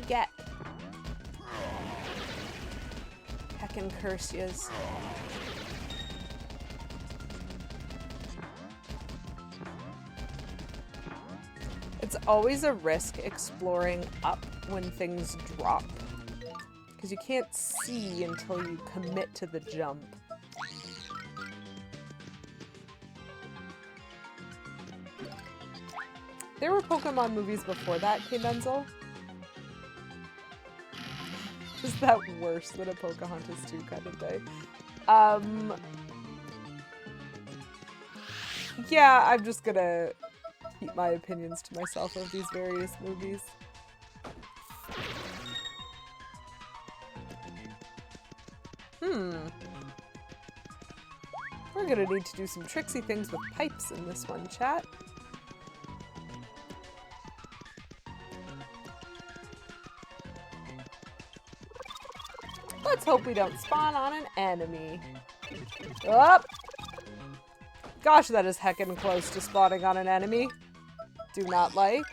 Get. Heckin' curse yous. It's always a risk exploring up when things drop. Because you can't see until you commit to the jump. There were Pokemon movies before that, K. Denzel. Is that worse than a Pocahontas 2 kind of day? Yeah, I'm just gonna keep my opinions to myself of these various movies. We're gonna need to do some tricksy things with pipes in this one, chat. Let's hope we don't spawn on an enemy. Up! Gosh, that is heckin' close to spawning on an enemy. Do not like.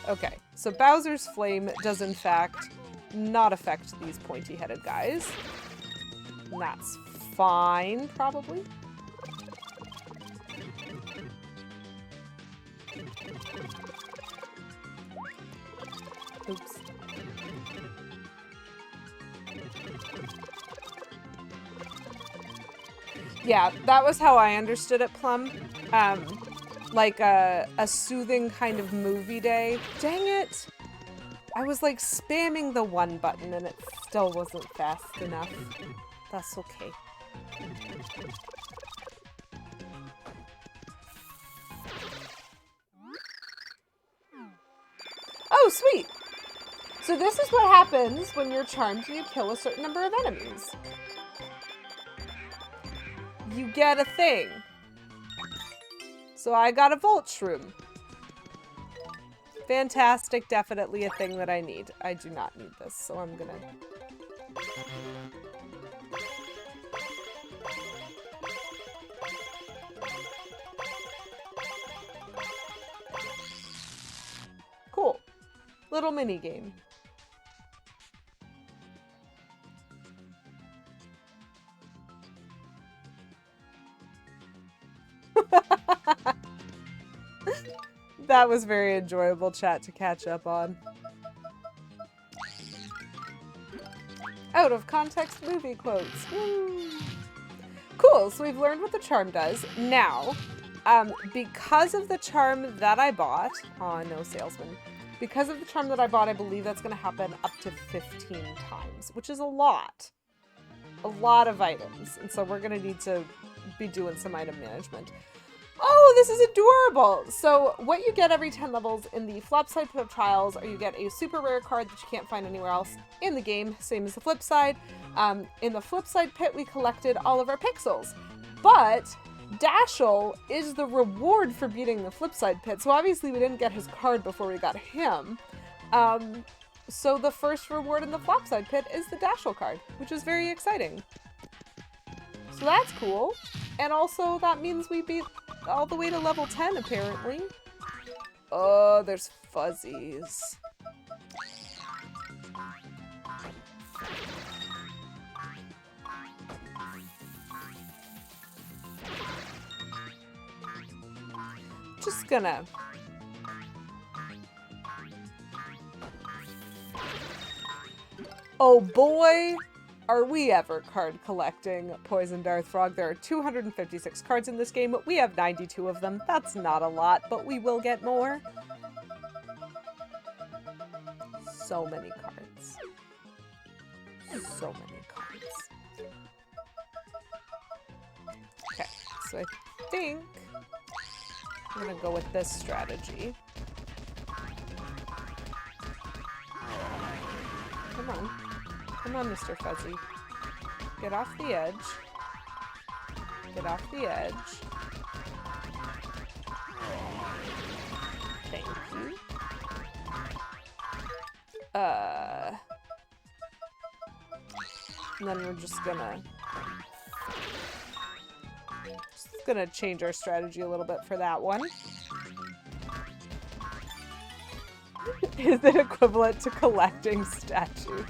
Okay, so Bowser's Flame does in fact not affect these pointy-headed guys. And that's fine, probably. Oops. Yeah, that was how I understood it, Plum. Like a soothing kind of movie day. Dang it! I was like spamming the one button and it still wasn't fast enough. That's okay. Oh, sweet! So this is what happens when you're charmed and you kill a certain number of enemies. You get a thing. So I got a Volt Shroom. Fantastic, definitely a thing that I need. I do not need this, so I'm gonna... Cool. Little mini game. That was very enjoyable chat to catch up on. Out of context movie quotes. Woo. Cool, so we've learned what the charm does. Now, because of the charm that I bought, no salesman. Because of the charm that I bought, I believe that's going to happen up to 15 times, which is a lot. A lot of items. And so we're going to need to be doing some item management. Oh, this is adorable! So what you get every 10 levels in the Flopside Pit trials are you get a super rare card that you can't find anywhere else in the game, same as the flip side. In the Flopside Pit, we collected all of our pixels. But Dashel is the reward for beating the Flopside Pit, so obviously we didn't get his card before we got him. So the first reward in the Flopside Pit is the Dashel card, which is very exciting. So that's cool. And also that means we beat all the way to level 10, apparently. Oh, there's fuzzies. Just gonna... Oh boy! Are we ever card collecting, Poison Darth Frog? There are 256 cards in this game. We have 92 of them. That's not a lot, but we will get more. So many cards. So many cards. Okay, so I think I'm gonna go with this strategy. Come on. Come on, Mr. Fuzzy. Get off the edge. Get off the edge. Thank you. And then we're just gonna change our strategy a little bit for that one. Is it equivalent to collecting statues?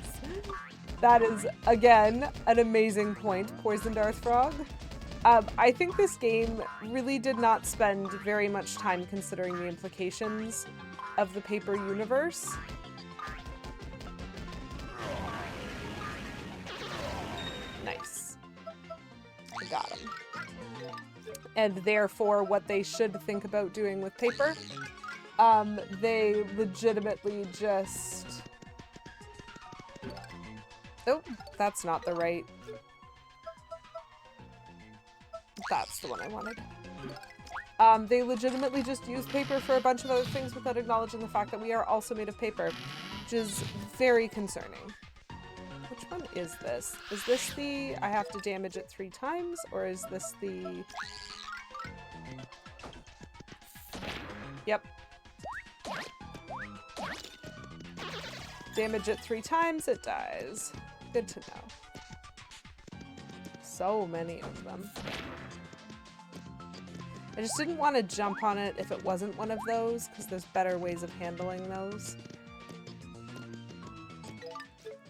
That is, again, an amazing point, Poisoned Earth Frog. I think this game really did not spend very much time considering the implications of the paper universe. Nice. I got him. And therefore, what they should think about doing with paper, they legitimately just... Oh, that's not the right... That's the one I wanted. They legitimately just use paper for a bunch of other things without acknowledging the fact that we are also made of paper, which is very concerning. Which one is this? Is this the I have to damage it 3 times, or is this the... Yep. Damage it 3 times, it dies. Good to know. So many of them. I just didn't want to jump on it if it wasn't one of those, because there's better ways of handling those.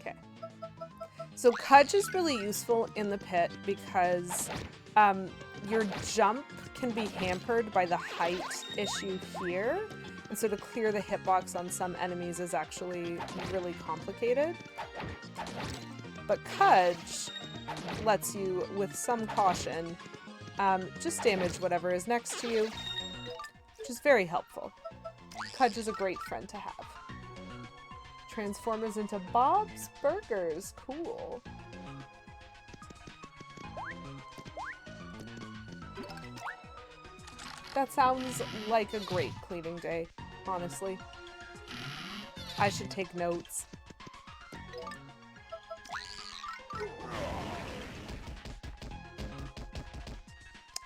Okay. So Kudge is really useful in the pit because your jump can be hampered by the height issue here. And so to clear the hitbox on some enemies is actually really complicated. But Kudge lets you, with some caution, just damage whatever is next to you, which is very helpful. Kudge is a great friend to have. Transformers into Bob's Burgers. Cool. That sounds like a great cleaning day, honestly. I should take notes.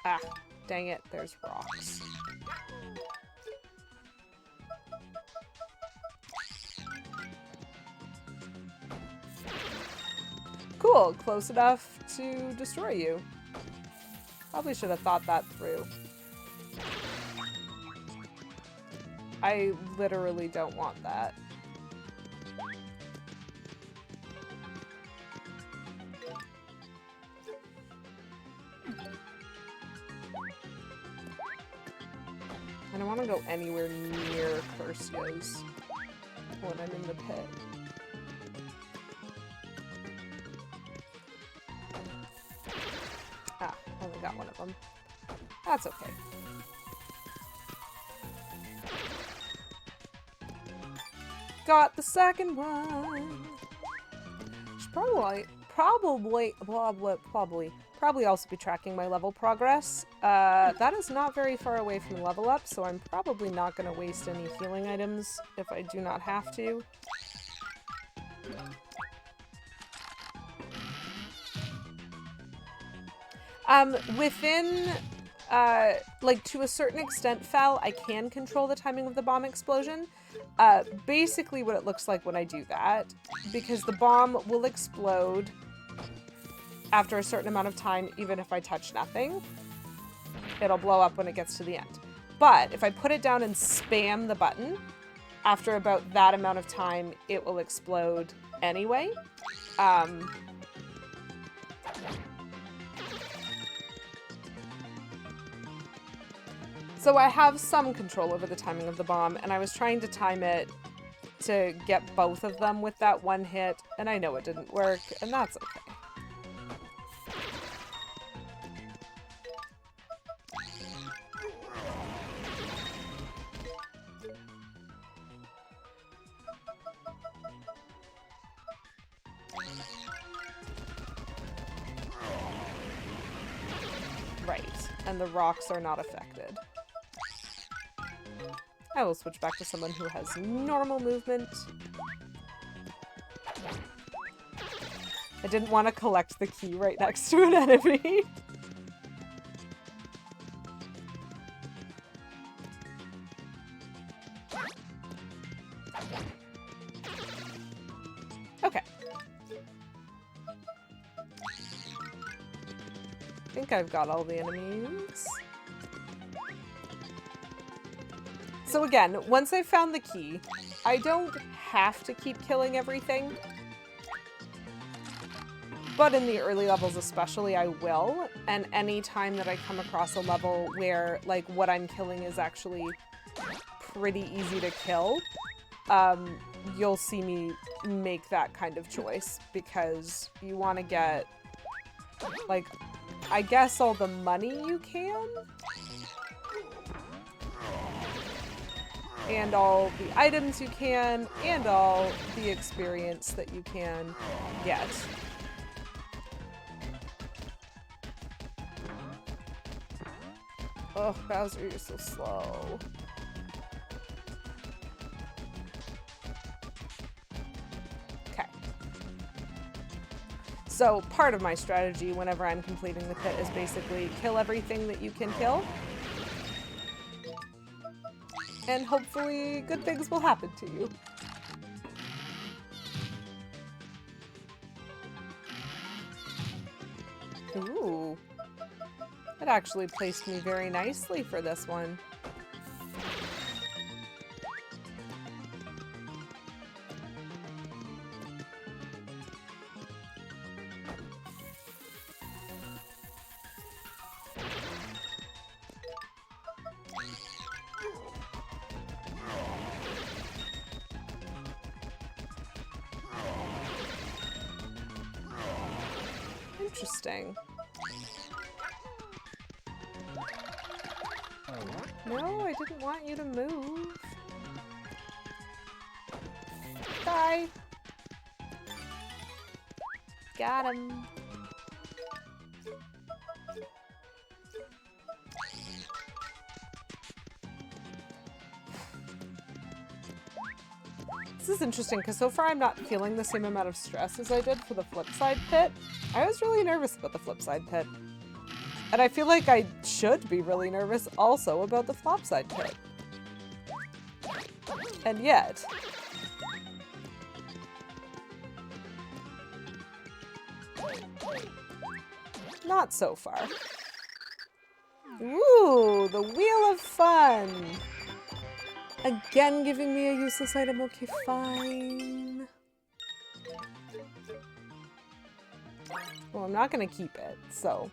Ah, dang it, there's rocks. Cool, close enough to destroy you. Probably should have thought that through. I literally don't want that. I don't want to go anywhere near Cursios when I'm in the pit. Ah, only got one of them. That's okay. Got the second one. Should probably also be tracking my level progress. That is not very far away from the level up, so I'm probably not going to waste any healing items if I do not have to. Within, like, to a certain extent, Fel, I can control the timing of the bomb explosion. Basically what it looks like when I do that, because the bomb will explode after a certain amount of time, even if I touch nothing. It'll blow up when it gets to the end. But if I put it down and spam the button, after about that amount of time, it will explode anyway. So I have some control over the timing of the bomb, and I was trying to time it to get both of them with that one hit, and I know it didn't work, and that's okay. Right, and the rocks are not affected. I will switch back to someone who has normal movement. I didn't want to collect the key right next to an enemy. I think I've got all the enemies. So again, once I've found the key, I don't have to keep killing everything. But in the early levels especially, I will. And any time that I come across a level where, like, what I'm killing is actually pretty easy to kill, you'll see me make that kind of choice. Because you want to get, like, I guess all the money you can? And all the items you can, and all the experience that you can get. Oh, Bowser, you're so slow. Okay. So, part of my strategy whenever I'm completing the pit is basically kill everything that you can kill. And hopefully good things will happen to you. Ooh. It actually placed me very nicely for this one. Interesting. No, I didn't want you to move. Die. Got him. This is interesting because so far I'm not feeling the same amount of stress as I did for the Flopside Pit. I was really nervous about the Flopside Pit. And I feel like I should be really nervous also about the Flopside Pit. And yet... not so far. Ooh, the Wheel of Fun! Again giving me a useless item, okay, fine. Well, I'm not gonna keep it, so...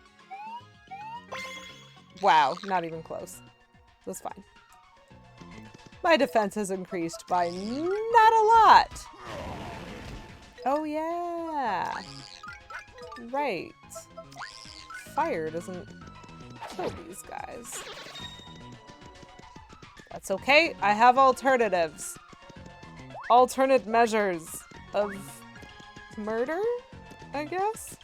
wow, not even close. That's fine. My defense has increased by not a lot! Oh yeah! Right. Fire doesn't kill these guys. That's okay, I have alternatives. Alternate measures of murder, I guess?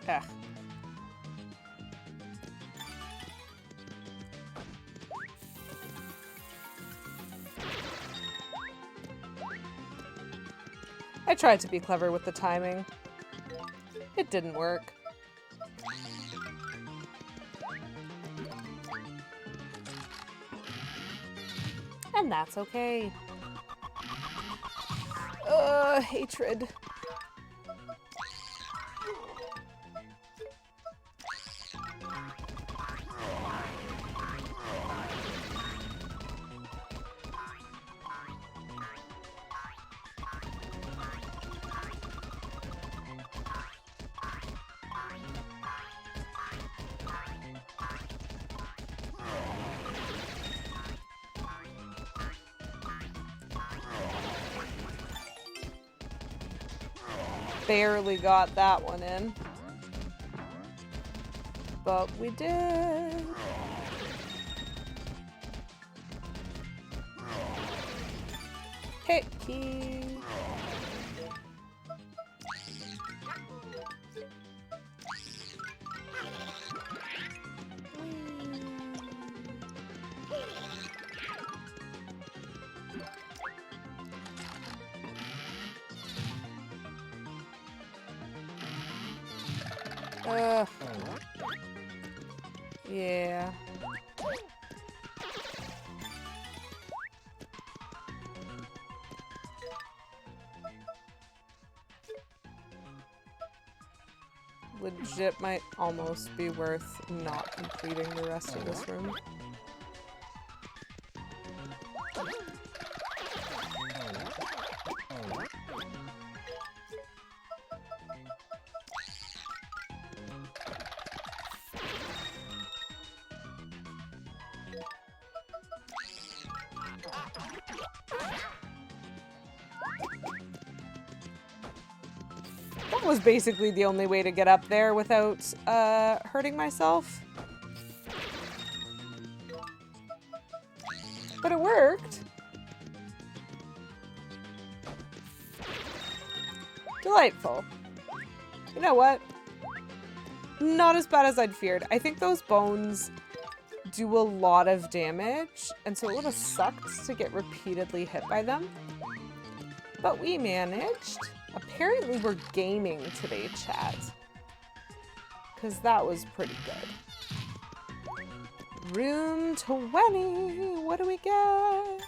Ugh. I tried to be clever with the timing. It didn't work. And that's okay. Hatred. Barely got that one in. But we did. Hit key. Yeah. Legit might almost be worth not completing the rest of this room. That was basically the only way to get up there without hurting myself. But it worked. Delightful. You know what? Not as bad as I'd feared. I think those bones do a lot of damage, and so it would have sucked to get repeatedly hit by them. But we managed. Apparently we're gaming today, chat. Because that was pretty good. Room 20. What do we get?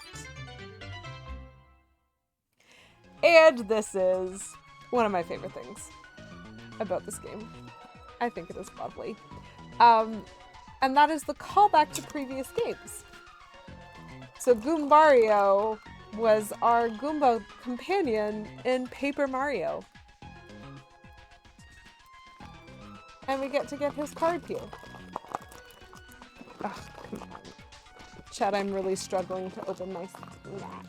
And this is one of my favorite things about this game. I think it is lovely. And that is the callback to previous games. So Goombario was our Goomba companion in Paper Mario. And we get to get his card here. Ugh, come on. Chat, I'm really struggling to open my snack.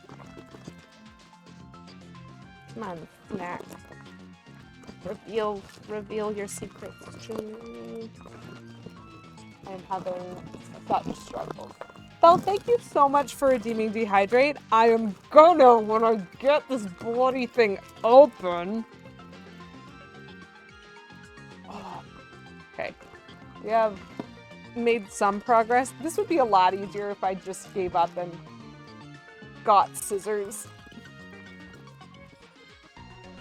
Come on, snack. Reveal your secrets to me. I'm having such struggles. Belle, thank you so much for redeeming Dehydrate. I am gonna when I get this bloody thing open. Oh. Okay. We have made some progress. This would be a lot easier if I just gave up and got scissors.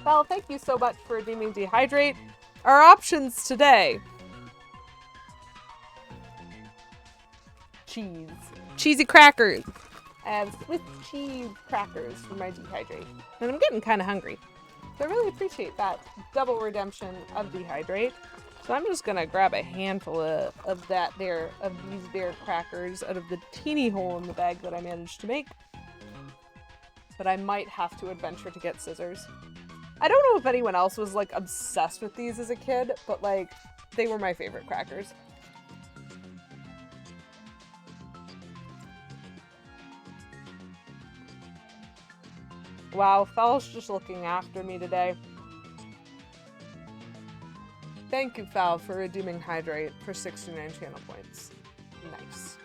Belle, thank you so much for redeeming Dehydrate. Our options today. Cheese. Cheesy crackers. I have Swiss cheese crackers for my Dehydrate. And I'm getting kind of hungry. So I really appreciate that double redemption of Dehydrate. So I'm just gonna grab a handful of these there crackers out of the teeny hole in the bag that I managed to make. But I might have to adventure to get scissors. I don't know if anyone else was like obsessed with these as a kid, but like they were my favorite crackers. Wow, Fal's just looking after me today. Thank you, Fal, for redeeming Hydrate for 69 channel points. Nice.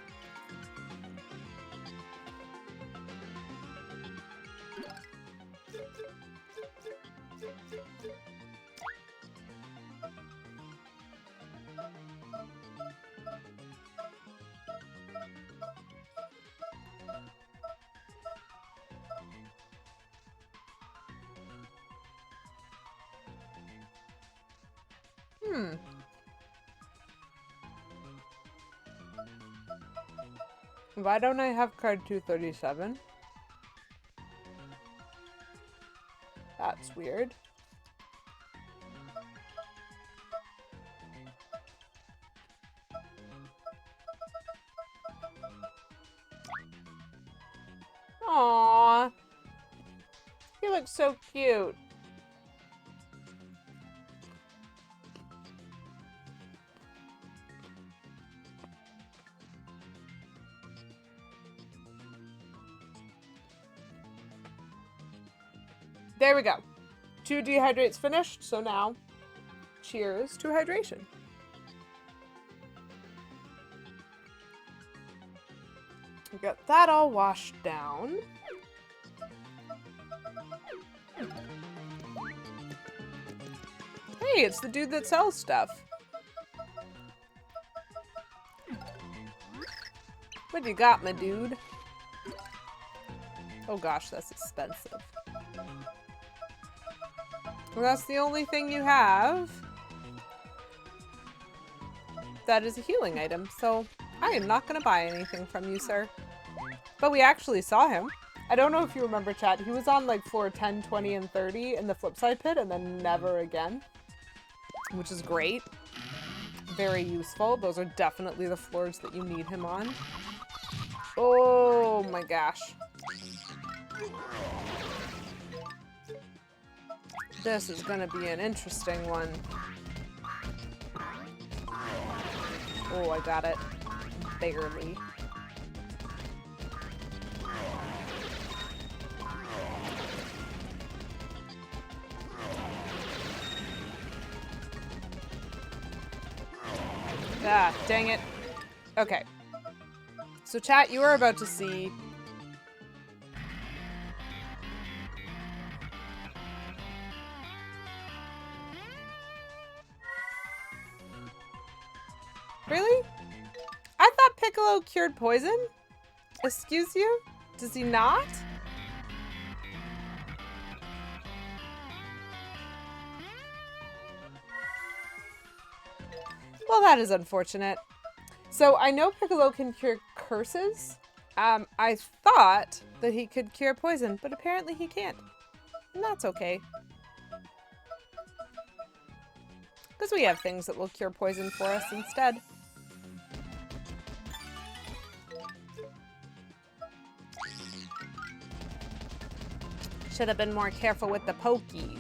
Why don't I have card 237? That's weird. Aww. You look so cute. There we go. 2 dehydrates finished, so now cheers to hydration. We got that all washed down. Hey, it's the dude that sells stuff. What you got, my dude? Oh gosh, that's expensive. Well, that's the only thing you have. that is a healing item, so I am not going to buy anything from you, sir. But we actually saw him. I don't know if you remember, chat. He was on like floor 10, 20, and 30 in the Flopside Pit, and then never again. Which is great. Very useful. Those are definitely the floors that you need him on. Oh my gosh. This is gonna be an interesting one. Oh, I got it. Barely. Ah, dang it. Okay. So chat, you are about to see... Really? I thought Piccolo cured poison? Excuse you? Does he not? Well, that is unfortunate. So I know Piccolo can cure curses. I thought that he could cure poison, but apparently he can't. And that's okay. Because we have things that will cure poison for us instead. Should have been more careful with the pokies.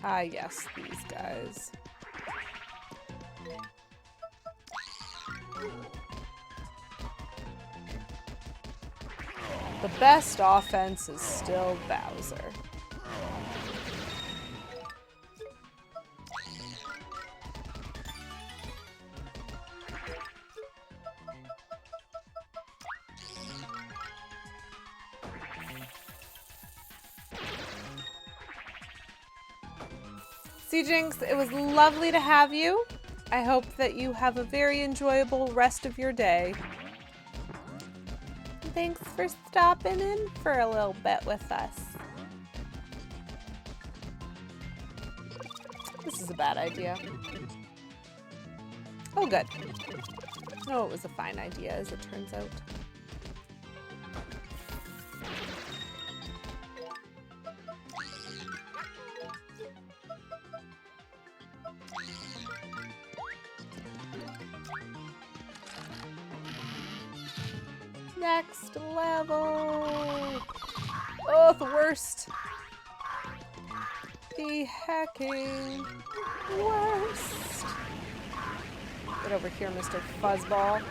Ah, yes, these guys. The best offense is still Bowser. Jinx, it was lovely to have you. I hope that you have a very enjoyable rest of your day. Thanks for stopping in for a little bit with us. This is a bad idea. Oh, good. Oh, it was a fine idea, as it turns out. Next level! Oh, the worst! The hecking worst! Get over here, Mr. Fuzzball.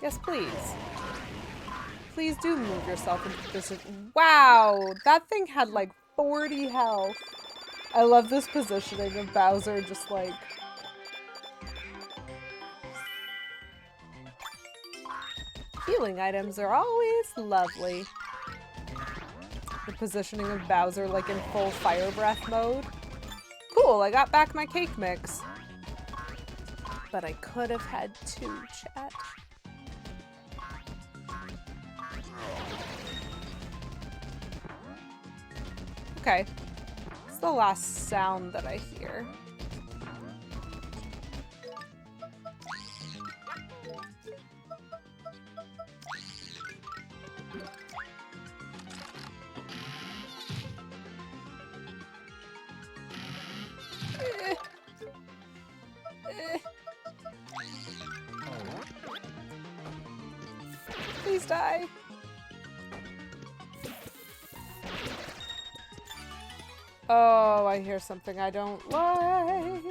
Yes, please. Please do move yourself into this. Wow! That thing had like 40 health. I love this positioning of Bowser just like... Healing items are always lovely. The positioning of Bowser like in full fire breath mode. Cool, I got back my cake mix. But I could have had two, chat. Okay. It's the last sound that I hear. Please die. Oh, I hear something I don't like.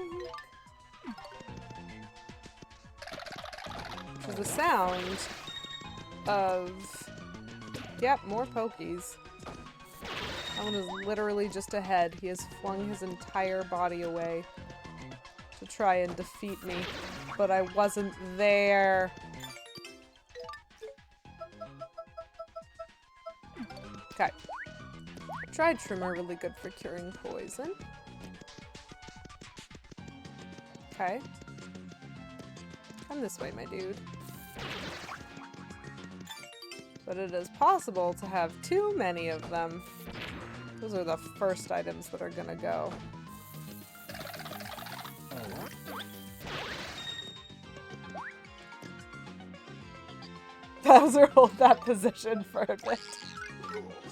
Which is the sound of... Yep, more pokies. That one is literally just ahead. He has flung his entire body away to try and defeat me. But I wasn't there. Dried shroom are really good for curing poison. Okay. Come this way, my dude. But it is possible to have too many of them. Those are the first items that are gonna go. Bowser, hold that position for a bit.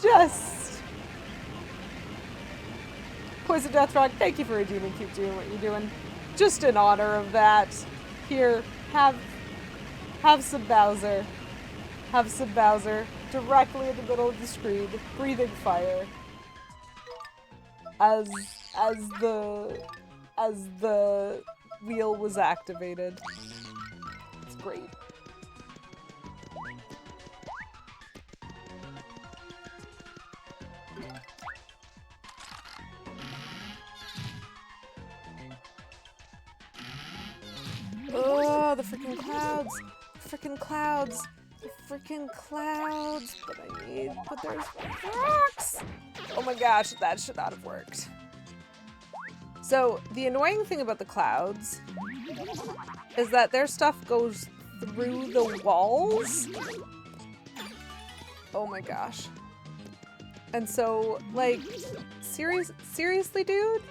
Just... Poison Death Rock, thank you for redeeming. Keep doing what you're doing. Just in honor of that. Here, have some Bowser. Have some Bowser directly in the middle of the screen, breathing fire. As the wheel was activated. It's great. Oh, the freaking clouds! The freaking clouds! The freaking clouds! But there's rocks! Oh my gosh, that should not have worked. So, the annoying thing about the clouds is that their stuff goes through the walls. Oh my gosh. And so, like, seriously, dude?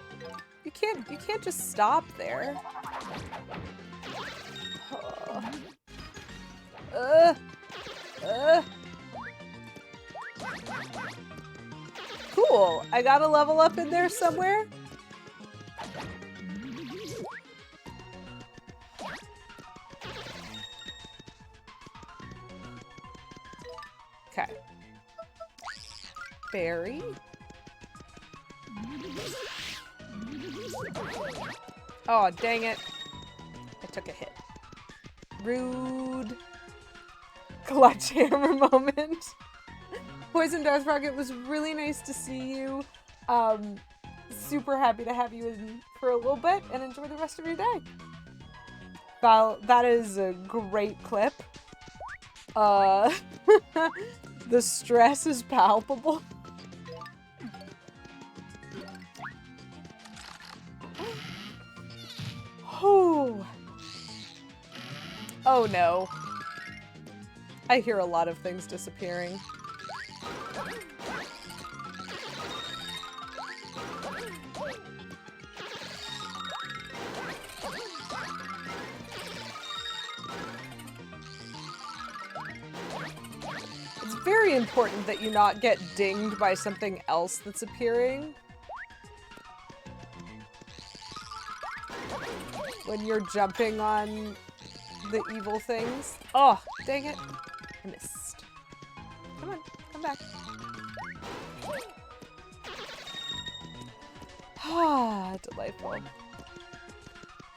You can't just stop there. Cool. I got a level up in there somewhere. Okay. Berry. Oh, dang it. I took a hit. Rude. Clutch hammer moment. Poison Death Rock, it was really nice to see you. Super happy to have you in for a little bit and enjoy the rest of your day. Well, that is a great clip. The stress is palpable. Oh no. I hear a lot of things disappearing. It's very important that you not get dinged by something else that's appearing when you're jumping on the evil things. Oh, dang it. I missed. Come on, come back. Ah, delightful.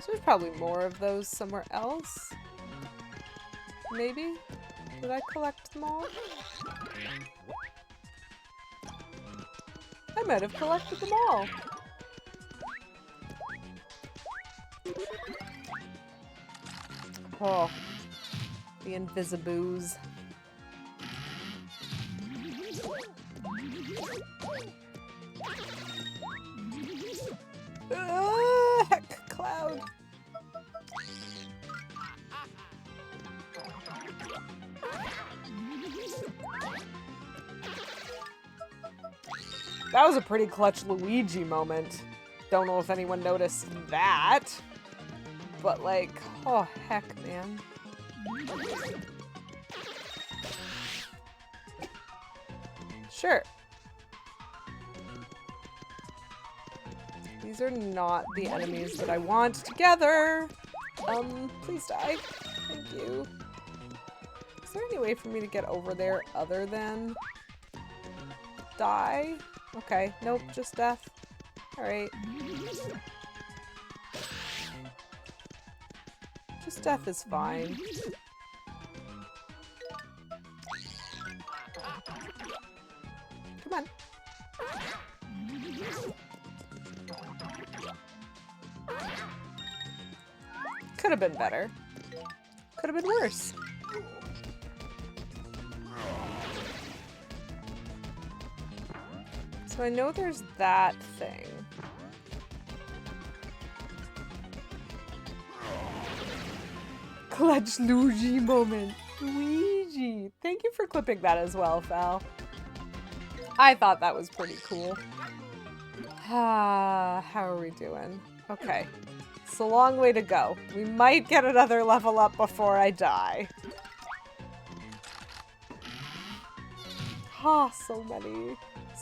So there's probably more of those somewhere else. Maybe? Did I collect them all? I might have collected them all. Oh, the invisiboos. Heck, cloud. That was a pretty clutch Luigi moment. Don't know if anyone noticed that. But like, oh heck, man. Sure. These are not the enemies that I want together. Please die. Thank you. Is there any way for me to get over there other than die? Okay, nope, just death. Alright. Just death is fine. Come on. Could have been better. Could have been worse. Is So I know there's that thing. Clutch Luigi moment. Luigi. Thank you for clipping that as well, Val. I thought that was pretty cool. How are we doing? Okay. It's a long way to go. We might get another level up before I die. Ah, so many.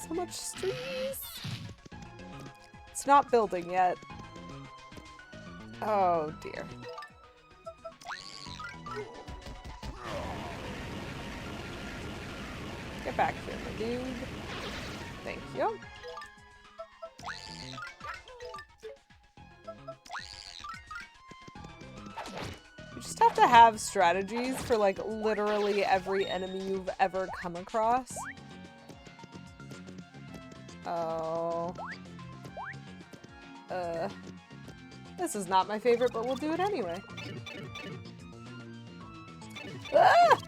So much streets. It's not building yet. Oh dear. Get back here, my dude. Thank you. You just have to have strategies for like literally every enemy you've ever come across. Oh. This is not my favorite, but we'll do it anyway. Ah!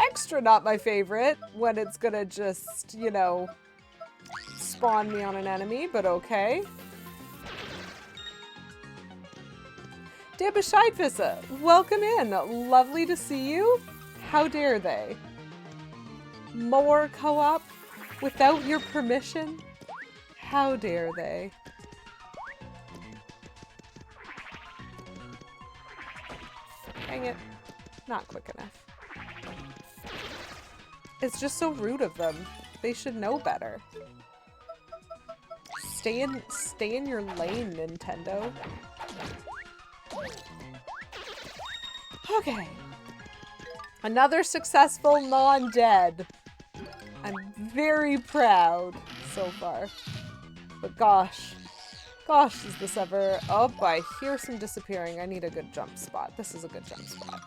Extra not my favorite when it's gonna just, you know, spawn me on an enemy, but okay. Der Bescheid wissen. Welcome in. Lovely to see you. How dare they? More co-op without your permission? How dare they? Dang it. Not quick enough. It's just so rude of them. They should know better. Stay in your lane, Nintendo. Okay. Another successful non-dead. I'm very proud so far. But gosh. Gosh, is this ever... Oh, I hear some disappearing. I need a good jump spot. This is a good jump spot.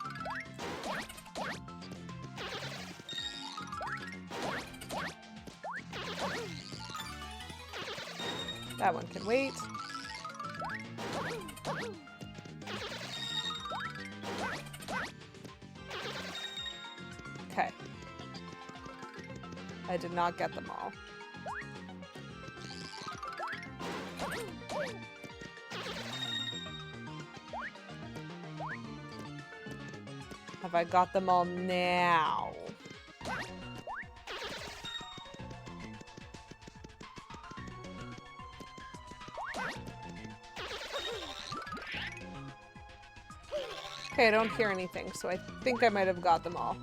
That one can wait. Okay. I did not get them all. Have I got them all now? Okay, I don't hear anything, so I think I might have got them all.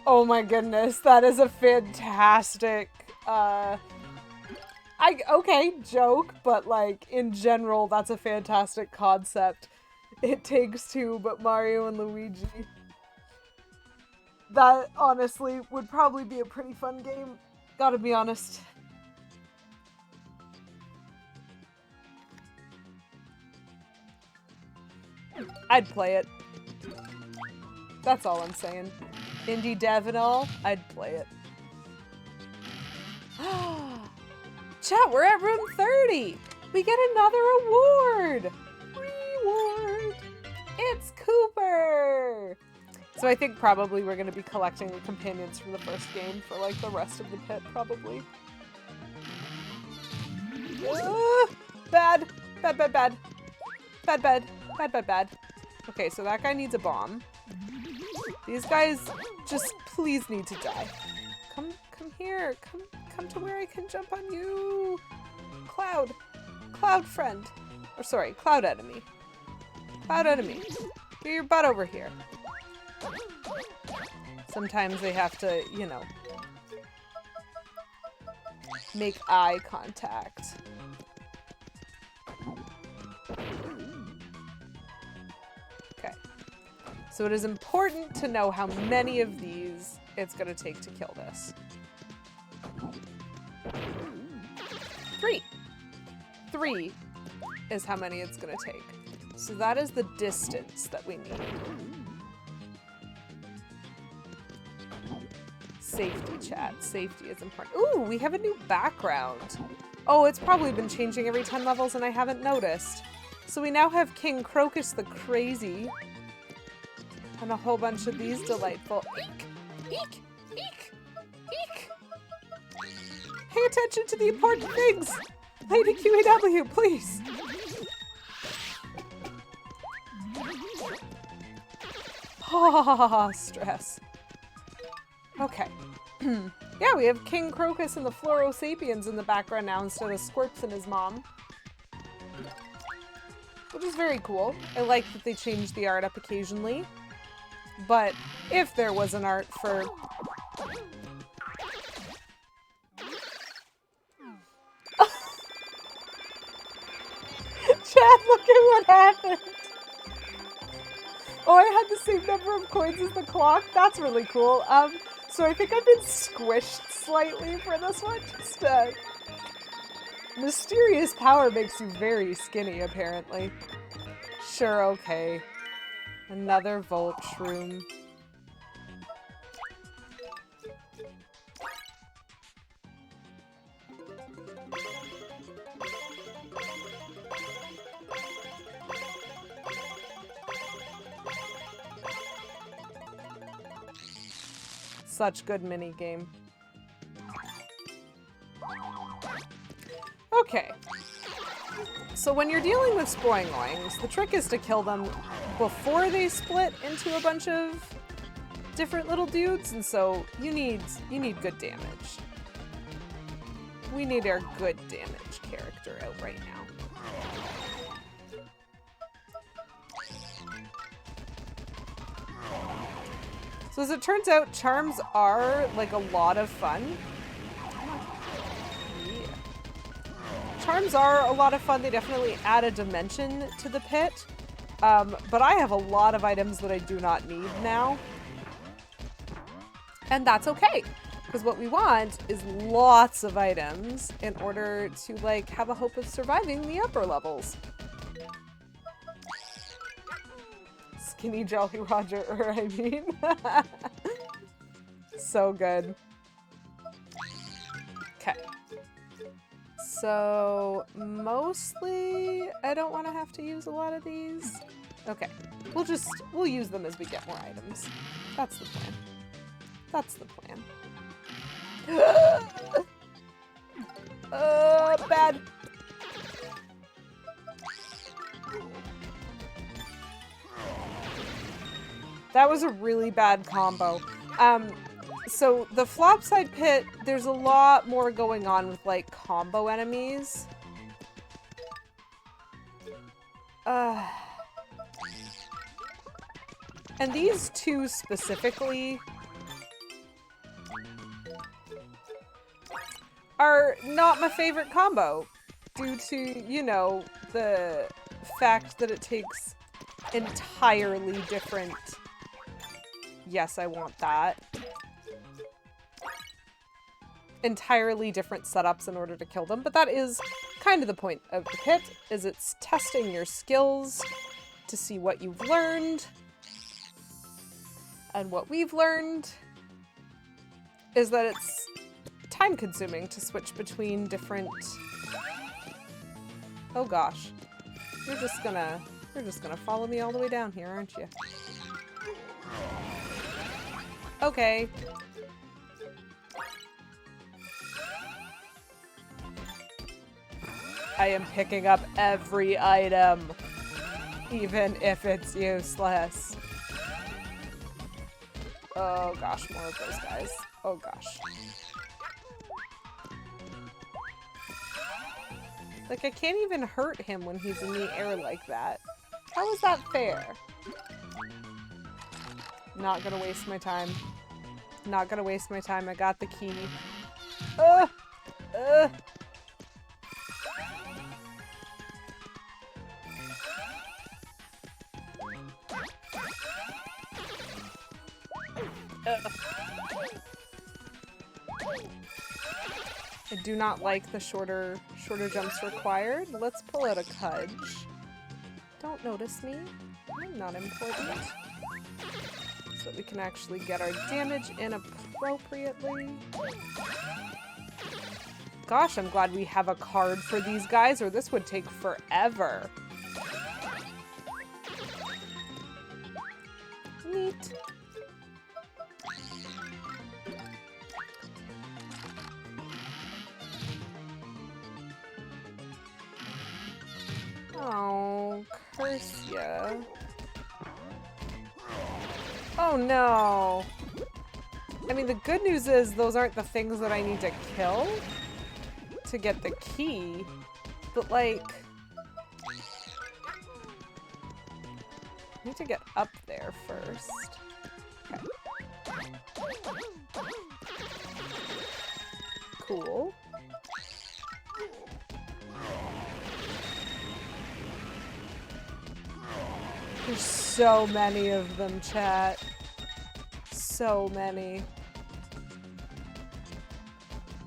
Oh my goodness, that is a fantastic, okay, joke, but like, in general, that's a fantastic concept. It Takes Two, but Mario and Luigi. That, honestly, would probably be a pretty fun game, gotta be honest. I'd play it. That's all I'm saying. Indie dev and all, I'd play it. Chat, we're at room 30! We get another award! Reward! It's Cooper! So I think probably we're going to be collecting the companions from the first game for like the rest of the pit, probably. Bad! Bad, bad, bad. Bad, bad. Bad, bad, bad. Okay, so that guy needs a bomb. These guys just please need to die. Come here. Come to where I can jump on you. Cloud. Cloud friend. Or sorry, Cloud enemy. Cloud enemy. Get your butt over here. Sometimes they have to, you know, make eye contact. Okay. So it is important to know how many of these it's going to take to kill this. 3. 3 is how many it's going to take. So that is the distance that we need. Safety, chat. Safety is important. Ooh, we have a new background. Oh, it's probably been changing every 10 levels and I haven't noticed. So we now have King Crocus the Crazy. And a whole bunch of these delightful eek, eek, eek, eek. Pay attention to the important things! Lady QAW, please! Ah, stress. Okay. Yeah, we have King Crocus and the Florosapiens in the background now instead of Squirps and his mom. Which is very cool. I like that they changed the art up occasionally. But if there was an art for... Chad, look at what happened! Oh, I had the same number of coins as the clock? That's really cool. So I think I've been squished slightly for this one. Just, mysterious power makes you very skinny, apparently. Sure, okay. Another Volt Shroom. Such good minigame. Okay. So when you're dealing with Spoingoings, the trick is to kill them before they split into a bunch of different little dudes, and so you need good damage. We need our good damage character out right now. So as it turns out, charms are, like, a lot of fun. Yeah. Charms are a lot of fun. They definitely add a dimension to the pit. But I have a lot of items that I do not need now. And that's okay. Because what we want is lots of items in order to, like, have a hope of surviving the upper levels. Skinny Jolly Roger, I mean. So good. Okay. So, mostly, I don't want to have to use a lot of these. Okay. We'll use them as we get more items. That's the plan. That's the plan. Bad. That was a really bad combo. So the Flopside Pit, there's a lot more going on with, like, combo enemies. And these two specifically are not my favorite combo due to, you know, the fact that it takes entirely different... Yes, I want that. Entirely different setups in order to kill them, but that is kind of the point of the pit, is it's testing your skills to see what you've learned. And what we've learned is that it's time-consuming to switch between different... Oh gosh. You're just gonna follow me all the way down here, aren't you? Okay. I am picking up every item, even if it's useless. Oh gosh, more of those guys. Oh gosh. Like, I can't even hurt him when he's in the air like that. How is that fair? Not gonna waste my time. Not gonna waste my time. I got the key. I do not like the shorter jumps required. Let's pull out a Cudge. Don't notice me. I'm not important. So that we can actually get our damage in appropriately. Gosh, I'm glad we have a card for these guys, or this would take forever. Neat. Oh, curse ya. Oh no. I mean, the good news is those aren't the things that I need to kill to get the key. But like, I need to get up there first. Okay. Cool. There's so many of them, chat. So many.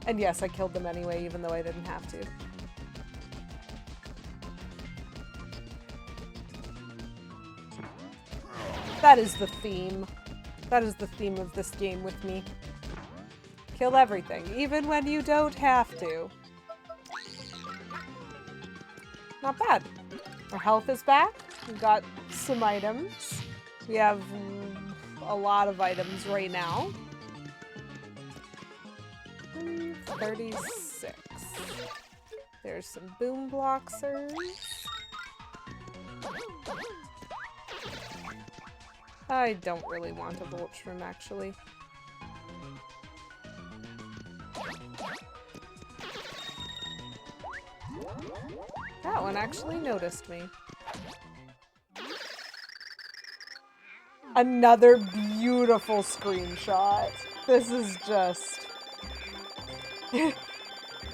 And yes, I killed them anyway, even though I didn't have to. That is the theme. That is the theme of this game with me. Kill everything, even when you don't have to. Not bad. Our health is back. We got some items. We have a lot of items right now. 36. There's some boom bloxers. I don't really want a Voltrum, actually. That one actually noticed me. Another beautiful screenshot. This is just...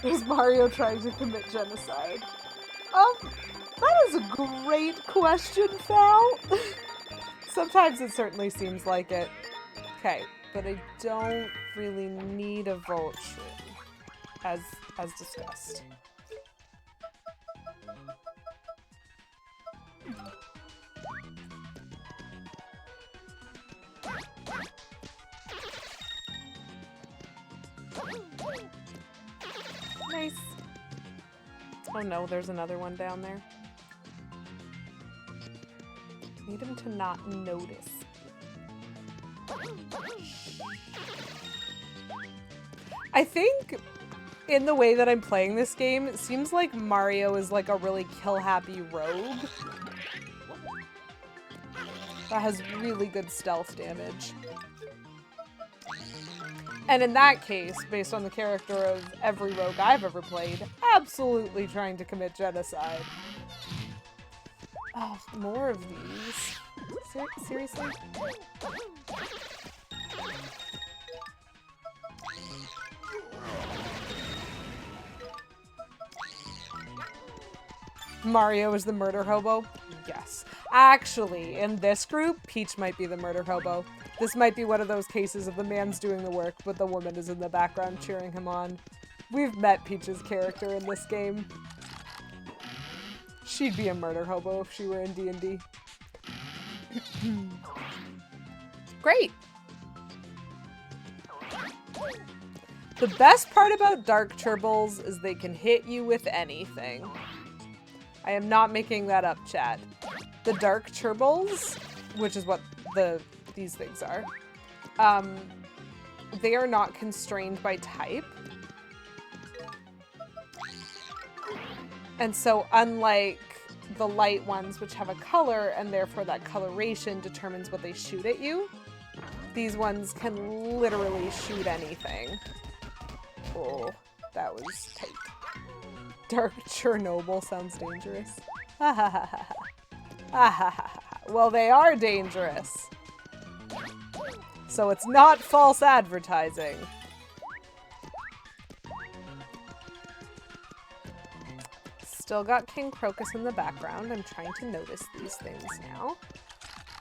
Is Mario trying to commit genocide? That is a great question, Fal. Sometimes it certainly seems like it. Okay, but I don't really need a Voltrum, as discussed. Nice. Oh no, there's another one down there. Need him to not notice. I think in the way that I'm playing this game, it seems like Mario is like a really kill-happy rogue that has really good stealth damage. And in that case, based on the character of every rogue I've ever played, absolutely trying to commit genocide. Oh, more of these. Seriously? Mario is the murder hobo? Yes. Actually, in this group, Peach might be the murder hobo. This might be one of those cases of the man's doing the work, but the woman is in the background cheering him on. We've met Peach's character in this game. She'd be a murder hobo if she were in D&D. Great! The best part about Dark Turbals is they can hit you with anything. I am not making that up, chat. The Dark Turbals, which is what these things are, they are not constrained by type. And so unlike the light ones, which have a color, and therefore that coloration determines what they shoot at you, these ones can literally shoot anything. Oh, that was tight. Dark Chernobyl sounds dangerous. Ha ha ha ha ha. Ha ha ha ha. Well, they are dangerous. So it's not false advertising. Still got King Crocus in the background. I'm trying to notice these things now.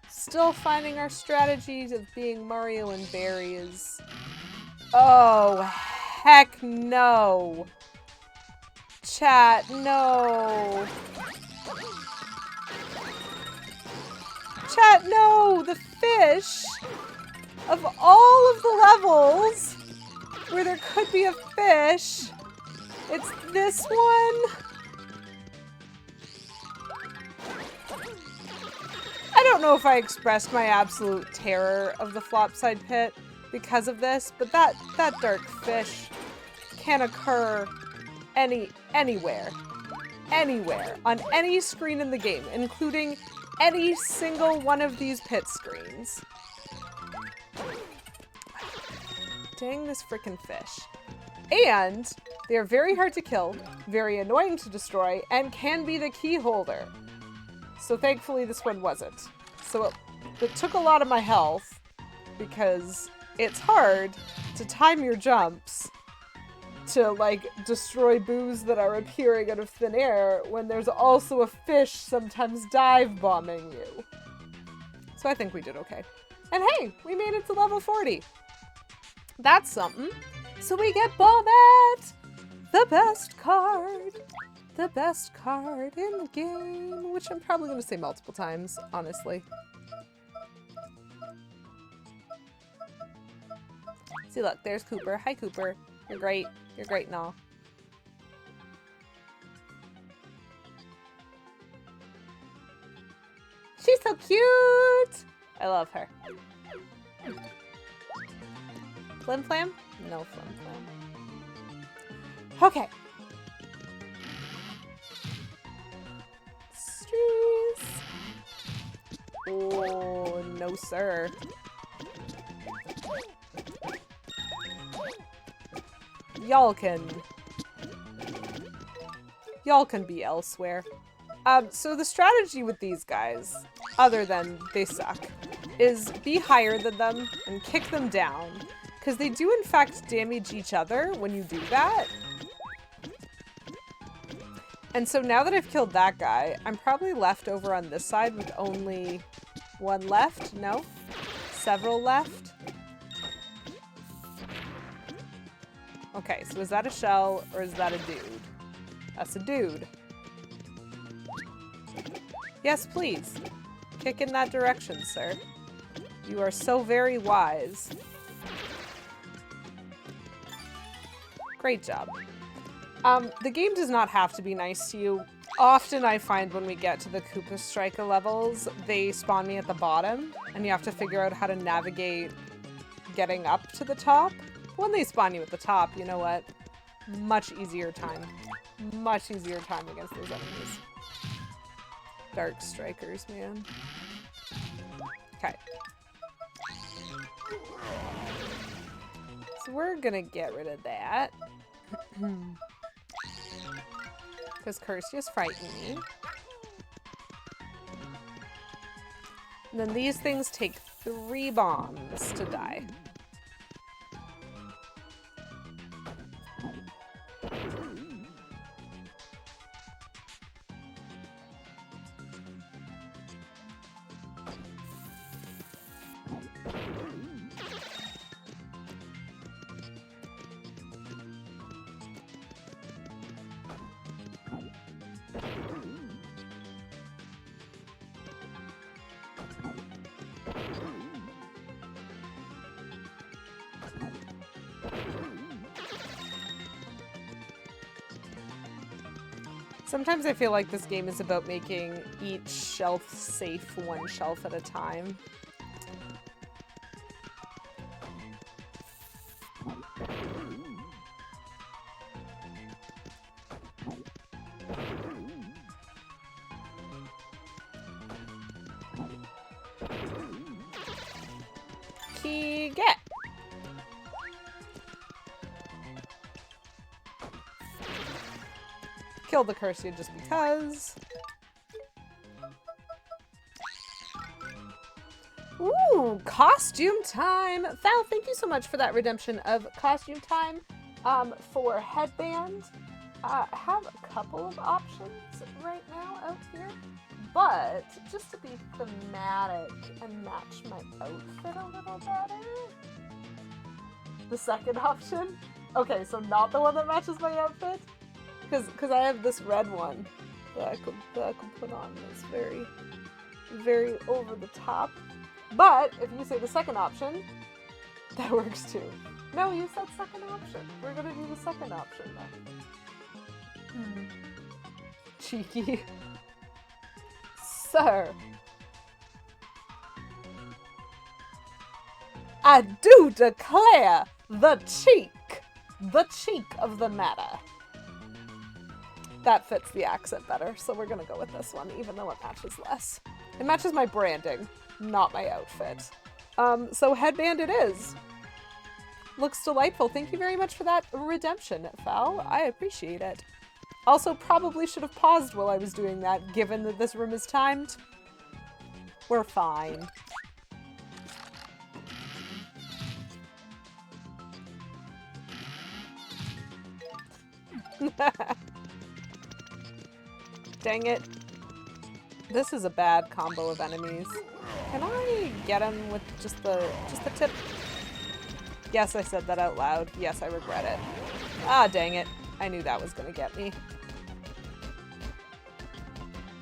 Still finding our strategies of being Mario and Barry is... Oh, heck no. Chat, no. Chat, no. The fish of all of the levels where there could be a fish, it's this one. I don't know if I expressed my absolute terror of the Flopside Pit because of this, but that dark fish can occur anywhere, on any screen in the game, including any single one of these pit screens. Dang this frickin' fish. And they are very hard to kill, very annoying to destroy, and can be the key holder. So thankfully this one wasn't. So it took a lot of my health, because it's hard to time your jumps to, like, destroy boos that are appearing out of thin air when there's also a fish sometimes dive bombing you. So I think we did okay. And hey, we made it to level 40. That's something. So we get Bombette! The best card! The best card in the game, which I'm probably going to say multiple times, honestly. See, look, there's Cooper. Hi, Cooper. You're great. You're great and all. She's so cute! I love her. Flim Flam? No Flim Flam. Okay. Streets. Oh, no sir. Y'all can be elsewhere. So the strategy with these guys, other than they suck, is be higher than them and kick them down. Because they do in fact damage each other when you do that. And so now that I've killed that guy, I'm probably left over on this side with only one left. No? Several left. Okay, so is that a shell or is that a dude? That's a dude. Yes, please. Kick in that direction, sir. You are so very wise. Great job. The game does not have to be nice to you. Often I find when we get to the Koopa Striker levels, they spawn me at the bottom, and you have to figure out how to navigate getting up to the top. When they spawn you at the top, you know what? Much easier time. Much easier time against those enemies. Dark Strikers, man. Okay. So we're gonna get rid of that. Because Kirstia's frightening me. And then these things take 3 bombs to die. Sometimes I feel like this game is about making each shelf safe one shelf at a time. Key get! Kill the Kirsia just because. Ooh, costume time! Val, thank you so much for that redemption of costume time. For headband, I have a couple of options right now out here, but just to be thematic and match my outfit a little better. The second option? Okay, so not the one that matches my outfit? Because I have this red one that I could put on that's very, very over the top. But if you say the second option, that works too. No, you said second option. We're gonna do the second option then. Cheeky. Sir. I do declare the cheek of the matter. That fits the accent better, so we're gonna go with this one, even though it matches less. It matches my branding, not my outfit. So headband it is. Looks delightful. Thank you very much for that redemption, Fel. I appreciate it. Also, probably should have paused while I was doing that, given that this room is timed. We're fine. Dang it. This is a bad combo of enemies. Can I get him with just the tip? Yes, I said that out loud. Yes, I regret it. Ah, dang it. I knew that was gonna get me.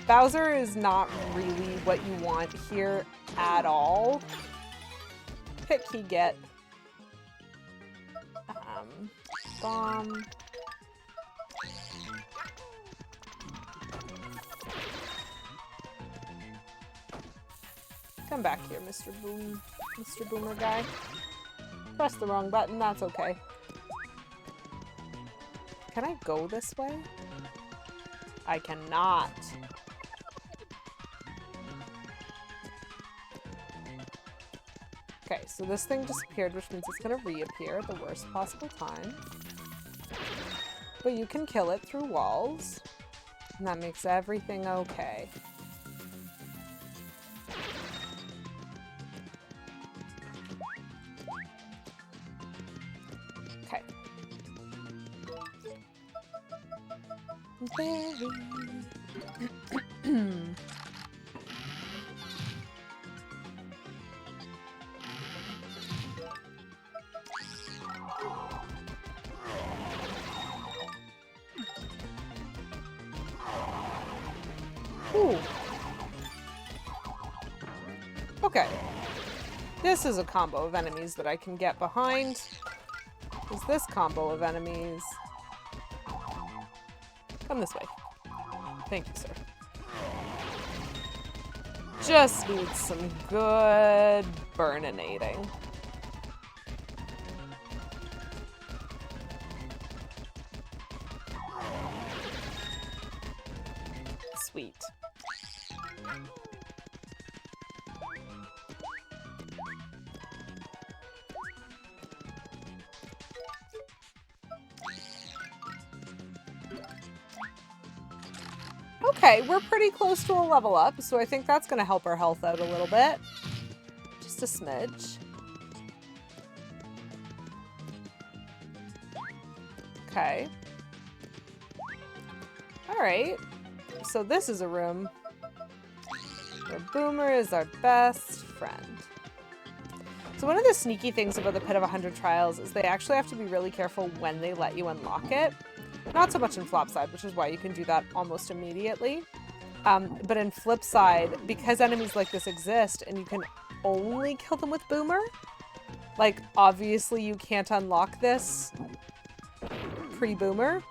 Bowser is not really what you want here at all. Pick he get. Bomb. Come back here, Mr. Boomer guy. Press the wrong button, that's okay. Can I go this way? I cannot. Okay, so this thing disappeared, which means it's gonna reappear at the worst possible time. But you can kill it through walls, and that makes everything okay. Okay. Ooh. Okay. This is a combo of enemies that I can get behind. Is this combo of enemies? Come this way. Thank you, sir. Just needs some good burninating. Sweet. Okay, we're pretty close to a level up, so I think that's going to help our health out a little bit. Just a smidge. Okay. Alright. So this is a room where Boomer is our best friend. So one of the sneaky things about the Pit of 100 Trials is they actually have to be really careful when they let you unlock it. Not so much in Flopside, which is why you can do that almost immediately. But in Flipside, because enemies like this exist and you can only kill them with Boomer, like, obviously you can't unlock this pre-Boomer.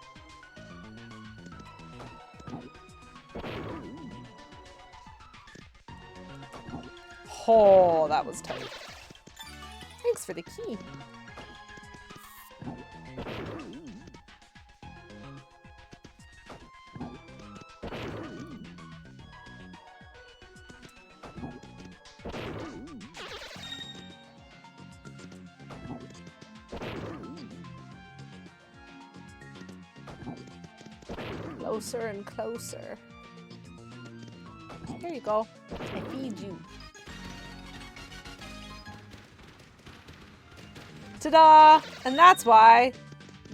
Oh, that was tight. Thanks for the key. Closer and closer. Here you go. I feed you. Ta-da! And that's why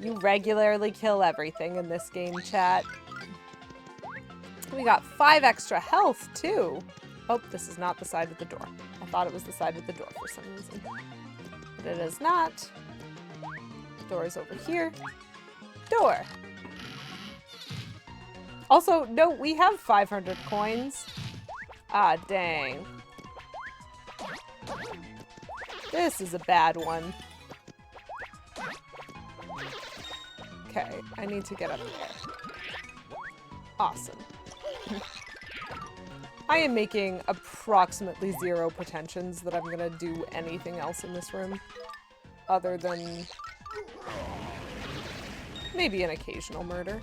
you regularly kill everything in this game, chat. We got 5 extra health, too. Oh, this is not the side of the door. I thought it was the side of the door for some reason. But it is not. Door is over here. Door! Also, no, we have 500 coins. Ah, dang. This is a bad one. Okay, I need to get up there. Awesome. I am making approximately 0 pretensions that I'm gonna do anything else in this room. Other than maybe an occasional murder.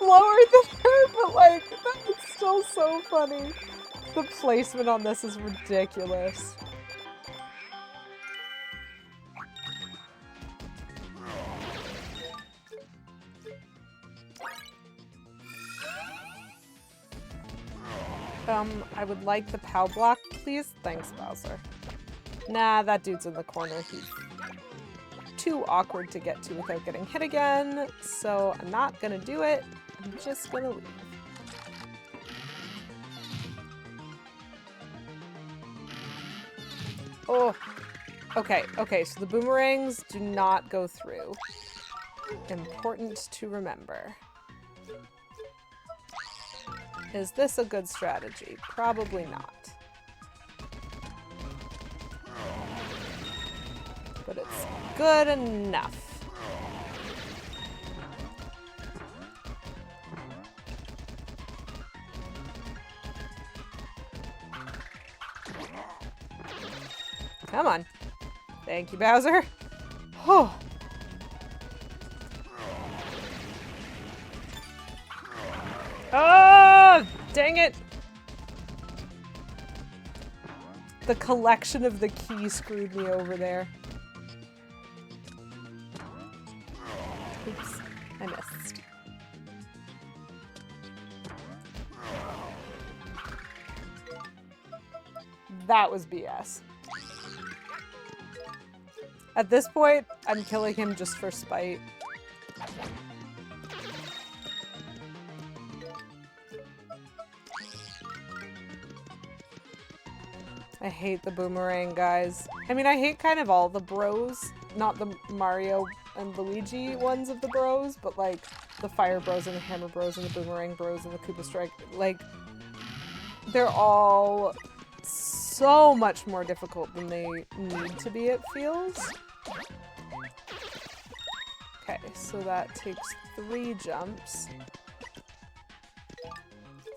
Lower than her, but like, that's still so funny. The placement on this is ridiculous. I would like the POW block, please. Thanks, Bowser. Nah, that dude's in the corner. He's too awkward to get to without getting hit again, so I'm not gonna do it. I'm just gonna leave. Oh, okay, so the boomerangs do not go through. Important to remember. Is this a good strategy? Probably not. But it's good enough. Come on. Thank you, Bowser. Oh. Oh, dang it. The collection of the keys screwed me over there. Oops, I missed. That was BS. At this point, I'm killing him just for spite. I hate the boomerang, guys. I mean, I hate kind of all the bros. Not the Mario and Luigi ones of the bros, but like the Fire Bros and the Hammer Bros and the Boomerang Bros and the Koopa Strike. Like, they're all so much more difficult than they need to be, it feels. Okay, so that takes 3 jumps.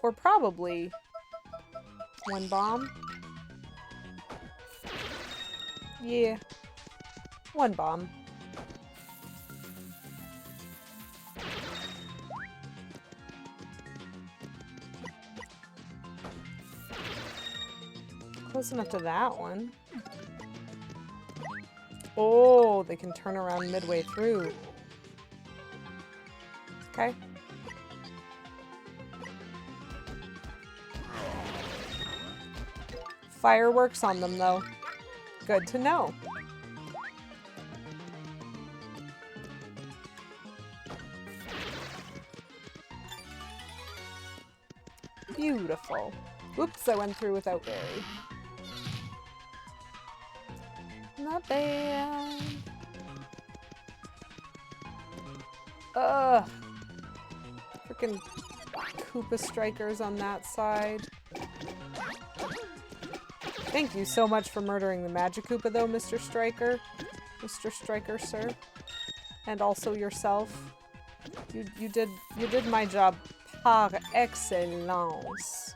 Or probably 1 bomb. Yeah. 1 bomb. Close enough to that one. Oh, they can turn around midway through. Okay. Fireworks on them, though. Good to know. Beautiful. Oops, I went through without berry. Not bad. Ugh. Freaking Koopa Strikers on that side. Thank you so much for murdering the Magic Koopa, though, Mr. Striker. Mr. Striker, sir. And also yourself. You did my job par excellence.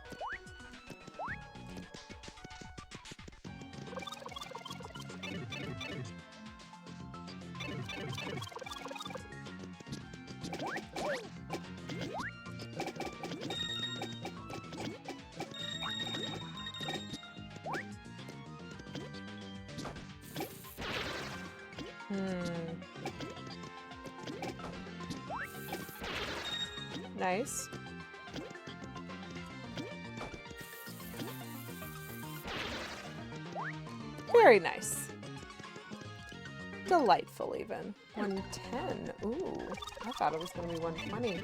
Nice. Very nice. Delightful, even. 110. Ooh, I thought it was going to be 120.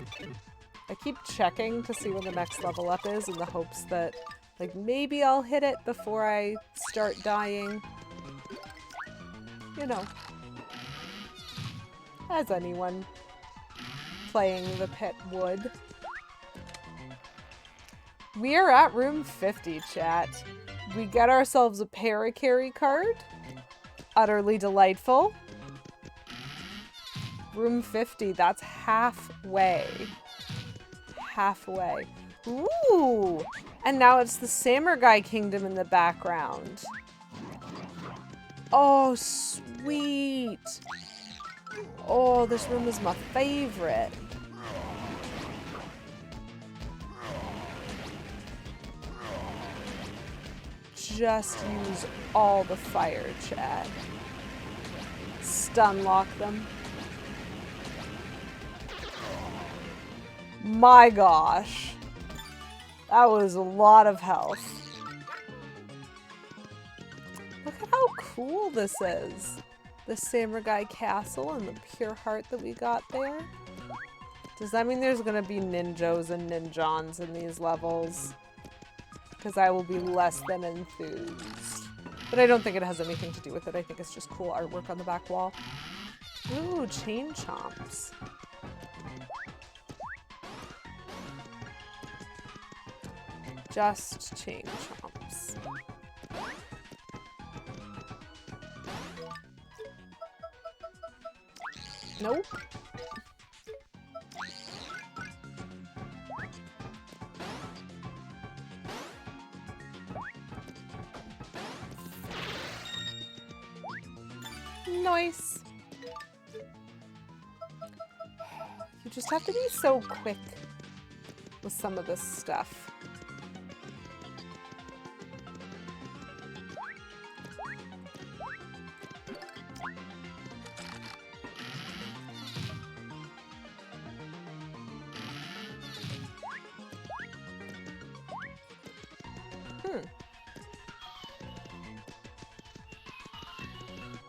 I keep checking to see when the next level up is in the hopes that, like, maybe I'll hit it before I start dying. You know. As anyone playing the pit would. We are at room 50, chat. We get ourselves a Paracarry card. Utterly delightful. Room 50, that's halfway. Halfway. Ooh! And now it's the Samurai Kingdom in the background. Oh, sweet! Oh, this room is my favorite. Just use all the fire, chat. Stun lock them. My gosh. That was a lot of health. Look at how cool this is. The Samurai Castle and the pure heart that we got there. Does that mean there's gonna be ninjos and ninjons in these levels? Because I will be less than enthused. But I don't think it has anything to do with it. I think it's just cool artwork on the back wall. Ooh, chain chomps. Just chain chomps. Nope. Nice. You just have to be so quick with some of this stuff.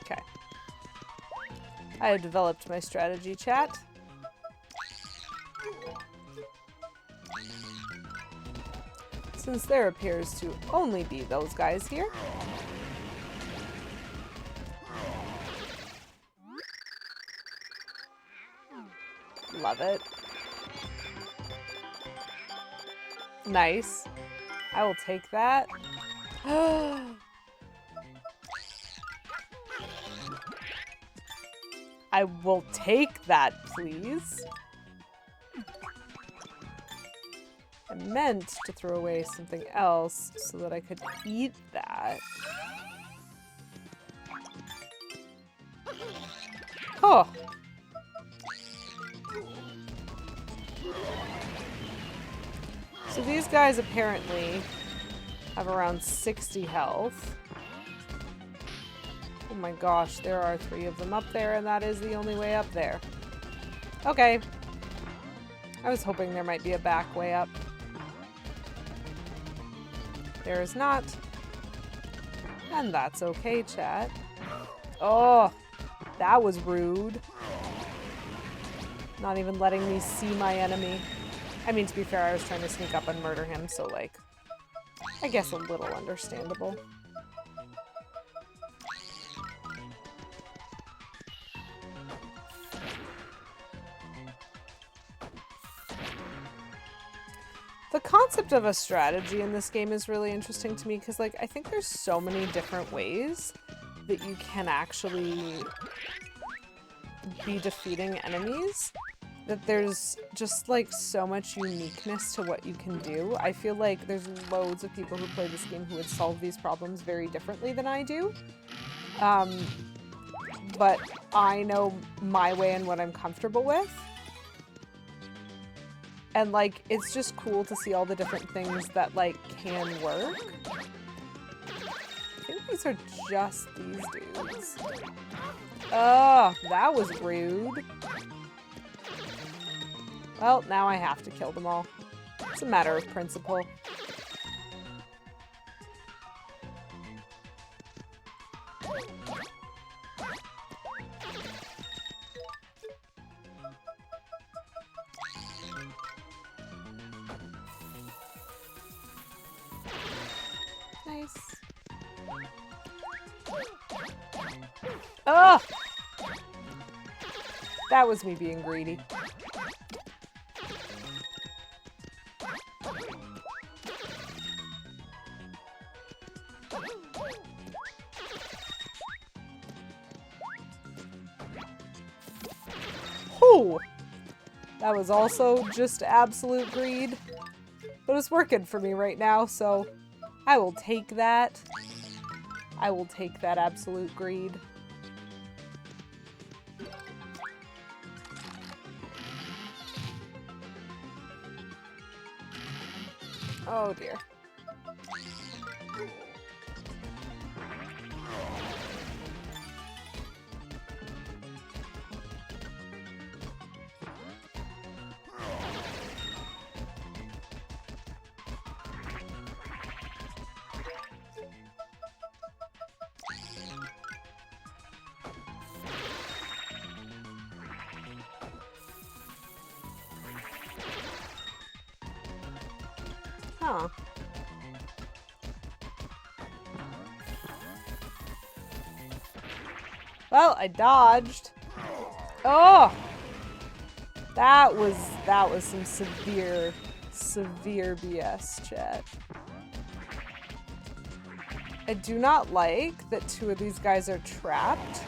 Okay. I have developed my strategy, chat. Since there appears to only be those guys here. Love it. Nice. I will take that. I will take that, please. I meant to throw away something else so that I could eat that. Oh. So these guys apparently have around 60 health. Oh my gosh, there are 3 of them up there, and that is the only way up there. Okay. I was hoping there might be a back way up. There is not. And that's okay, chat. Oh, that was rude. Not even letting me see my enemy. I mean, to be fair, I was trying to sneak up and murder him, so, like, I guess a little understandable. The concept of a strategy in this game is really interesting to me because, like, I think there's so many different ways that you can actually be defeating enemies that there's just, like, so much uniqueness to what you can do. I feel like there's loads of people who play this game who would solve these problems very differently than I do. But I know my way and what I'm comfortable with. And, like, it's just cool to see all the different things that, like, can work. I think these are just these dudes. Oh, that was rude. Well, now I have to kill them all. It's a matter of principle. Nice. Oh! That was me being greedy. Whew! That was also just absolute greed. But it's working for me right now, so I will take that. I will take that absolute greed. Oh dear. Huh. Well, I dodged. Oh! That was some severe BS, chat. I do not like that 2 of these guys are trapped.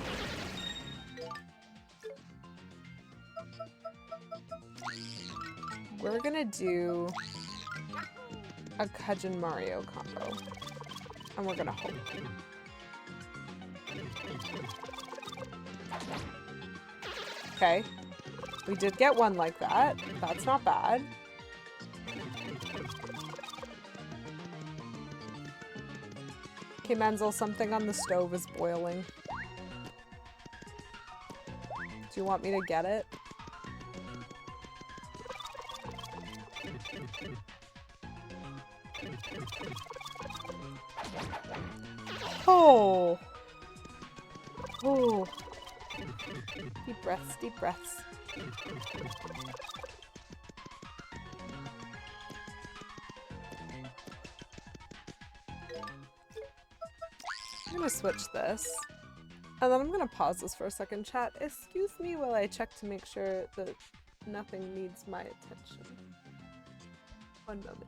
We're gonna do a Kajin Mario combo. And we're gonna hope. Okay. We did get one like that. That's not bad. Okay, Menzel, something on the stove is boiling. Do you want me to get it? Oh! Oh! Deep breaths, deep breaths. I'm gonna switch this. And then I'm gonna pause this for a second, chat. Excuse me while I check to make sure that nothing needs my attention. One moment.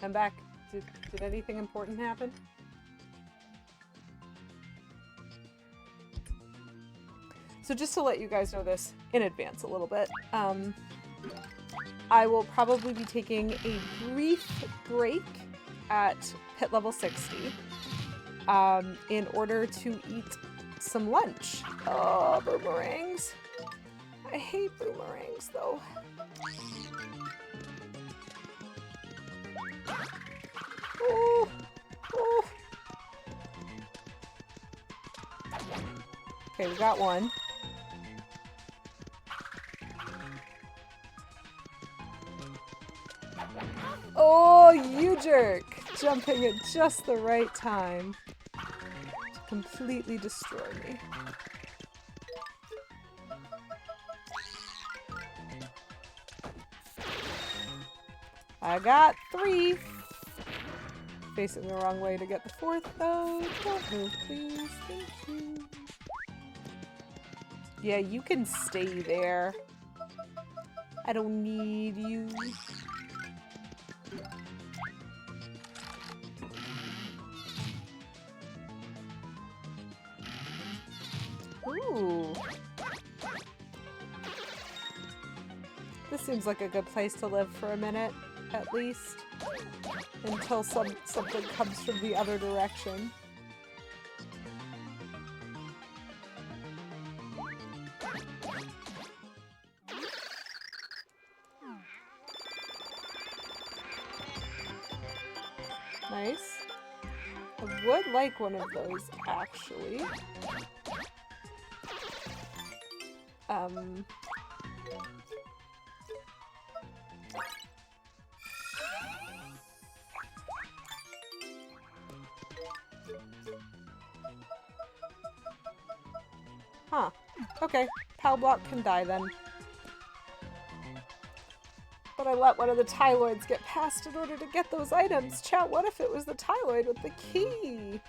I'm back. Did anything important happen? So just to let you guys know this in advance a little bit, I will probably be taking a brief break at pit level 60 in order to eat some lunch. Oh, boomerangs. I hate boomerangs though. Oh, oh. Okay, we got one. Oh, you jerk! Jumping at just the right time to completely destroy me. I got 3. Facing the wrong way to get the 4th, though. Don't move, please. Thank you. Yeah, you can stay there. I don't need you. Ooh. This seems like a good place to live for a minute, at least. Until something comes from the other direction. Nice. I would like one of those, actually. Huh. Okay. Pal Block can die then. But I let one of the Tyloids get past in order to get those items. Chat, what if it was the Tyloid with the key?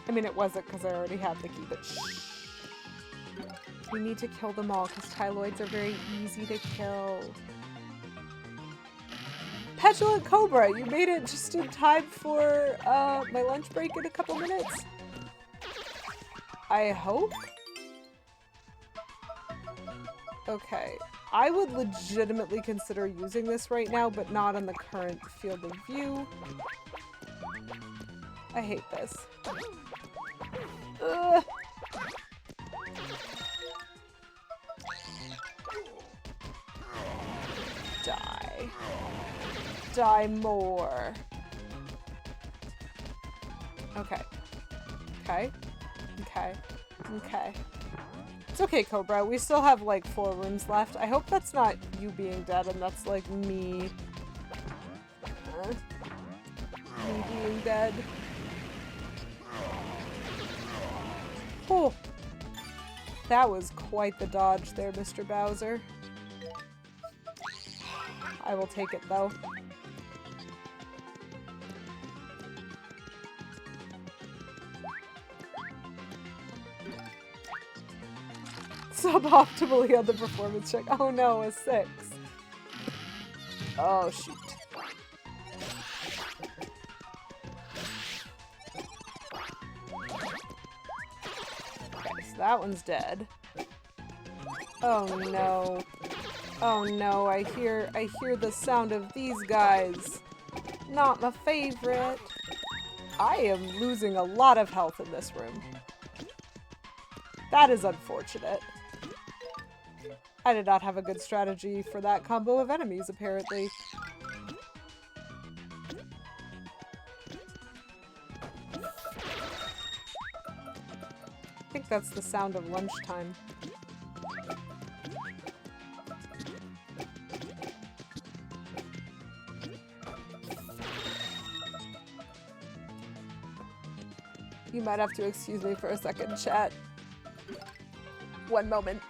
I mean, it wasn't because I already had the key, but shh. We need to kill them all because Tyloids are very easy to kill. Petulant Cobra, you made it just in time for my lunch break in a couple minutes. I hope? Okay. I would legitimately consider using this right now, but not on the current field of view. I hate this. Ugh. Die. Die more. Okay. Okay. Okay. Okay. It's okay, Cobra. We still have like 4 rooms left. I hope that's not you being dead and that's like me. Me being dead. Oh, that was quite the dodge there, Mr. Bowser. I will take it, though. Suboptimally on the performance check. Oh no, a 6. Oh, shoot. That one's dead. Oh no. Oh no, I hear the sound of these guys. Not my favorite. I am losing a lot of health in this room. That is unfortunate. I did not have a good strategy for that combo of enemies, apparently. I think that's the sound of lunchtime. You might have to excuse me for a second, chat. One moment.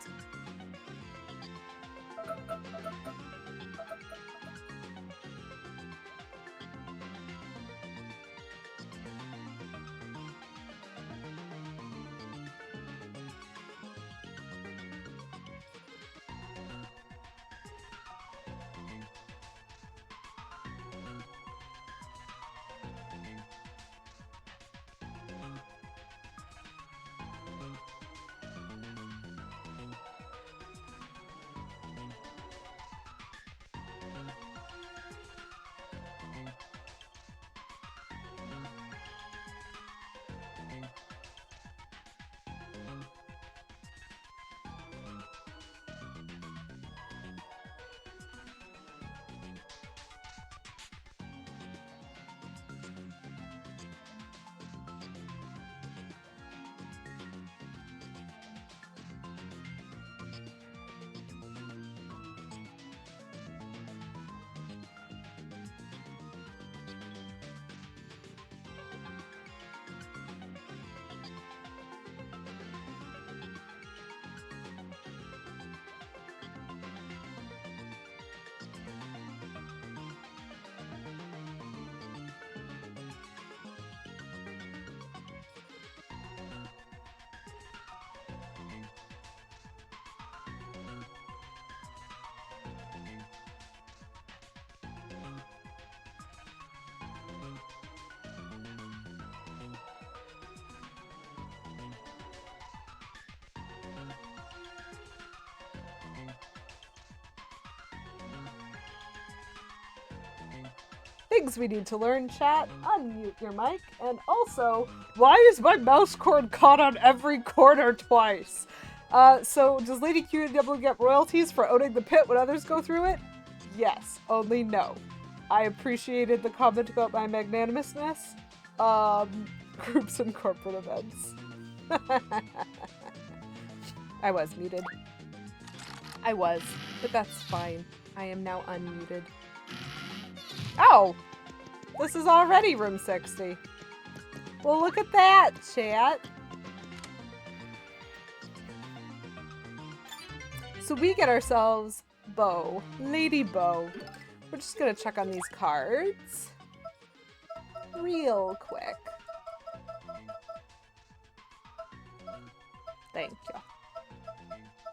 things we need to learn, chat. Unmute your mic. And also, why is my mouse cord caught on every corner twice? So does Lady QW get royalties for owning the pit when others go through it? Yes, only no. I appreciated the comment about my magnanimousness. Groups and corporate events. I was muted. I was, but that's fine. I am now unmuted. Oh! This is already room 60. Well, look at that, chat. So we get ourselves Bo. Lady Bo. We're just gonna check on these cards. Real quick. Thank you.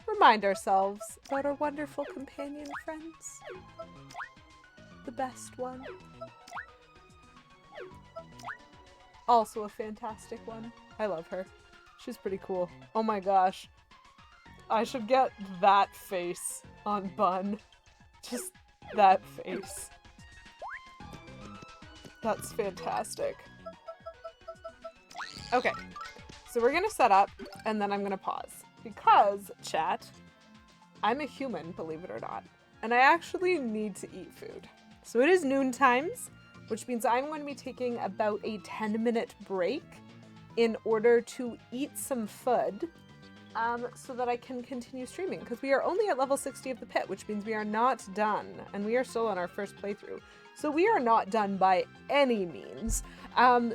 Remind ourselves about our wonderful companion friends. The best one. Also a fantastic one. I love her. She's pretty cool. Oh my gosh. I should get that face on Bun. Just that face. That's fantastic. Okay. So we're gonna set up, and then I'm gonna pause. Because, chat, I'm a human, believe it or not. And I actually need to eat food. So it is noon times, which means I'm going to be taking about a 10-minute break in order to eat some food so that I can continue streaming. Because we are only at level 60 of the pit, which means we are not done. And we are still on our first playthrough. So we are not done by any means.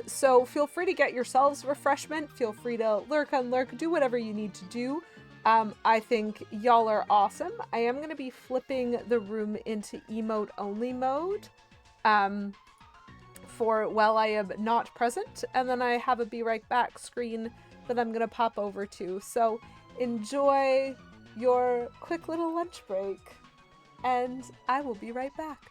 So feel free to get yourselves refreshment. Feel free to lurk, unlurk, do whatever you need to do. I think y'all are awesome. I am going to be flipping the room into emote only mode for while I am not present. And then I have a be right back screen that I'm going to pop over to. So enjoy your quick little lunch break and I will be right back.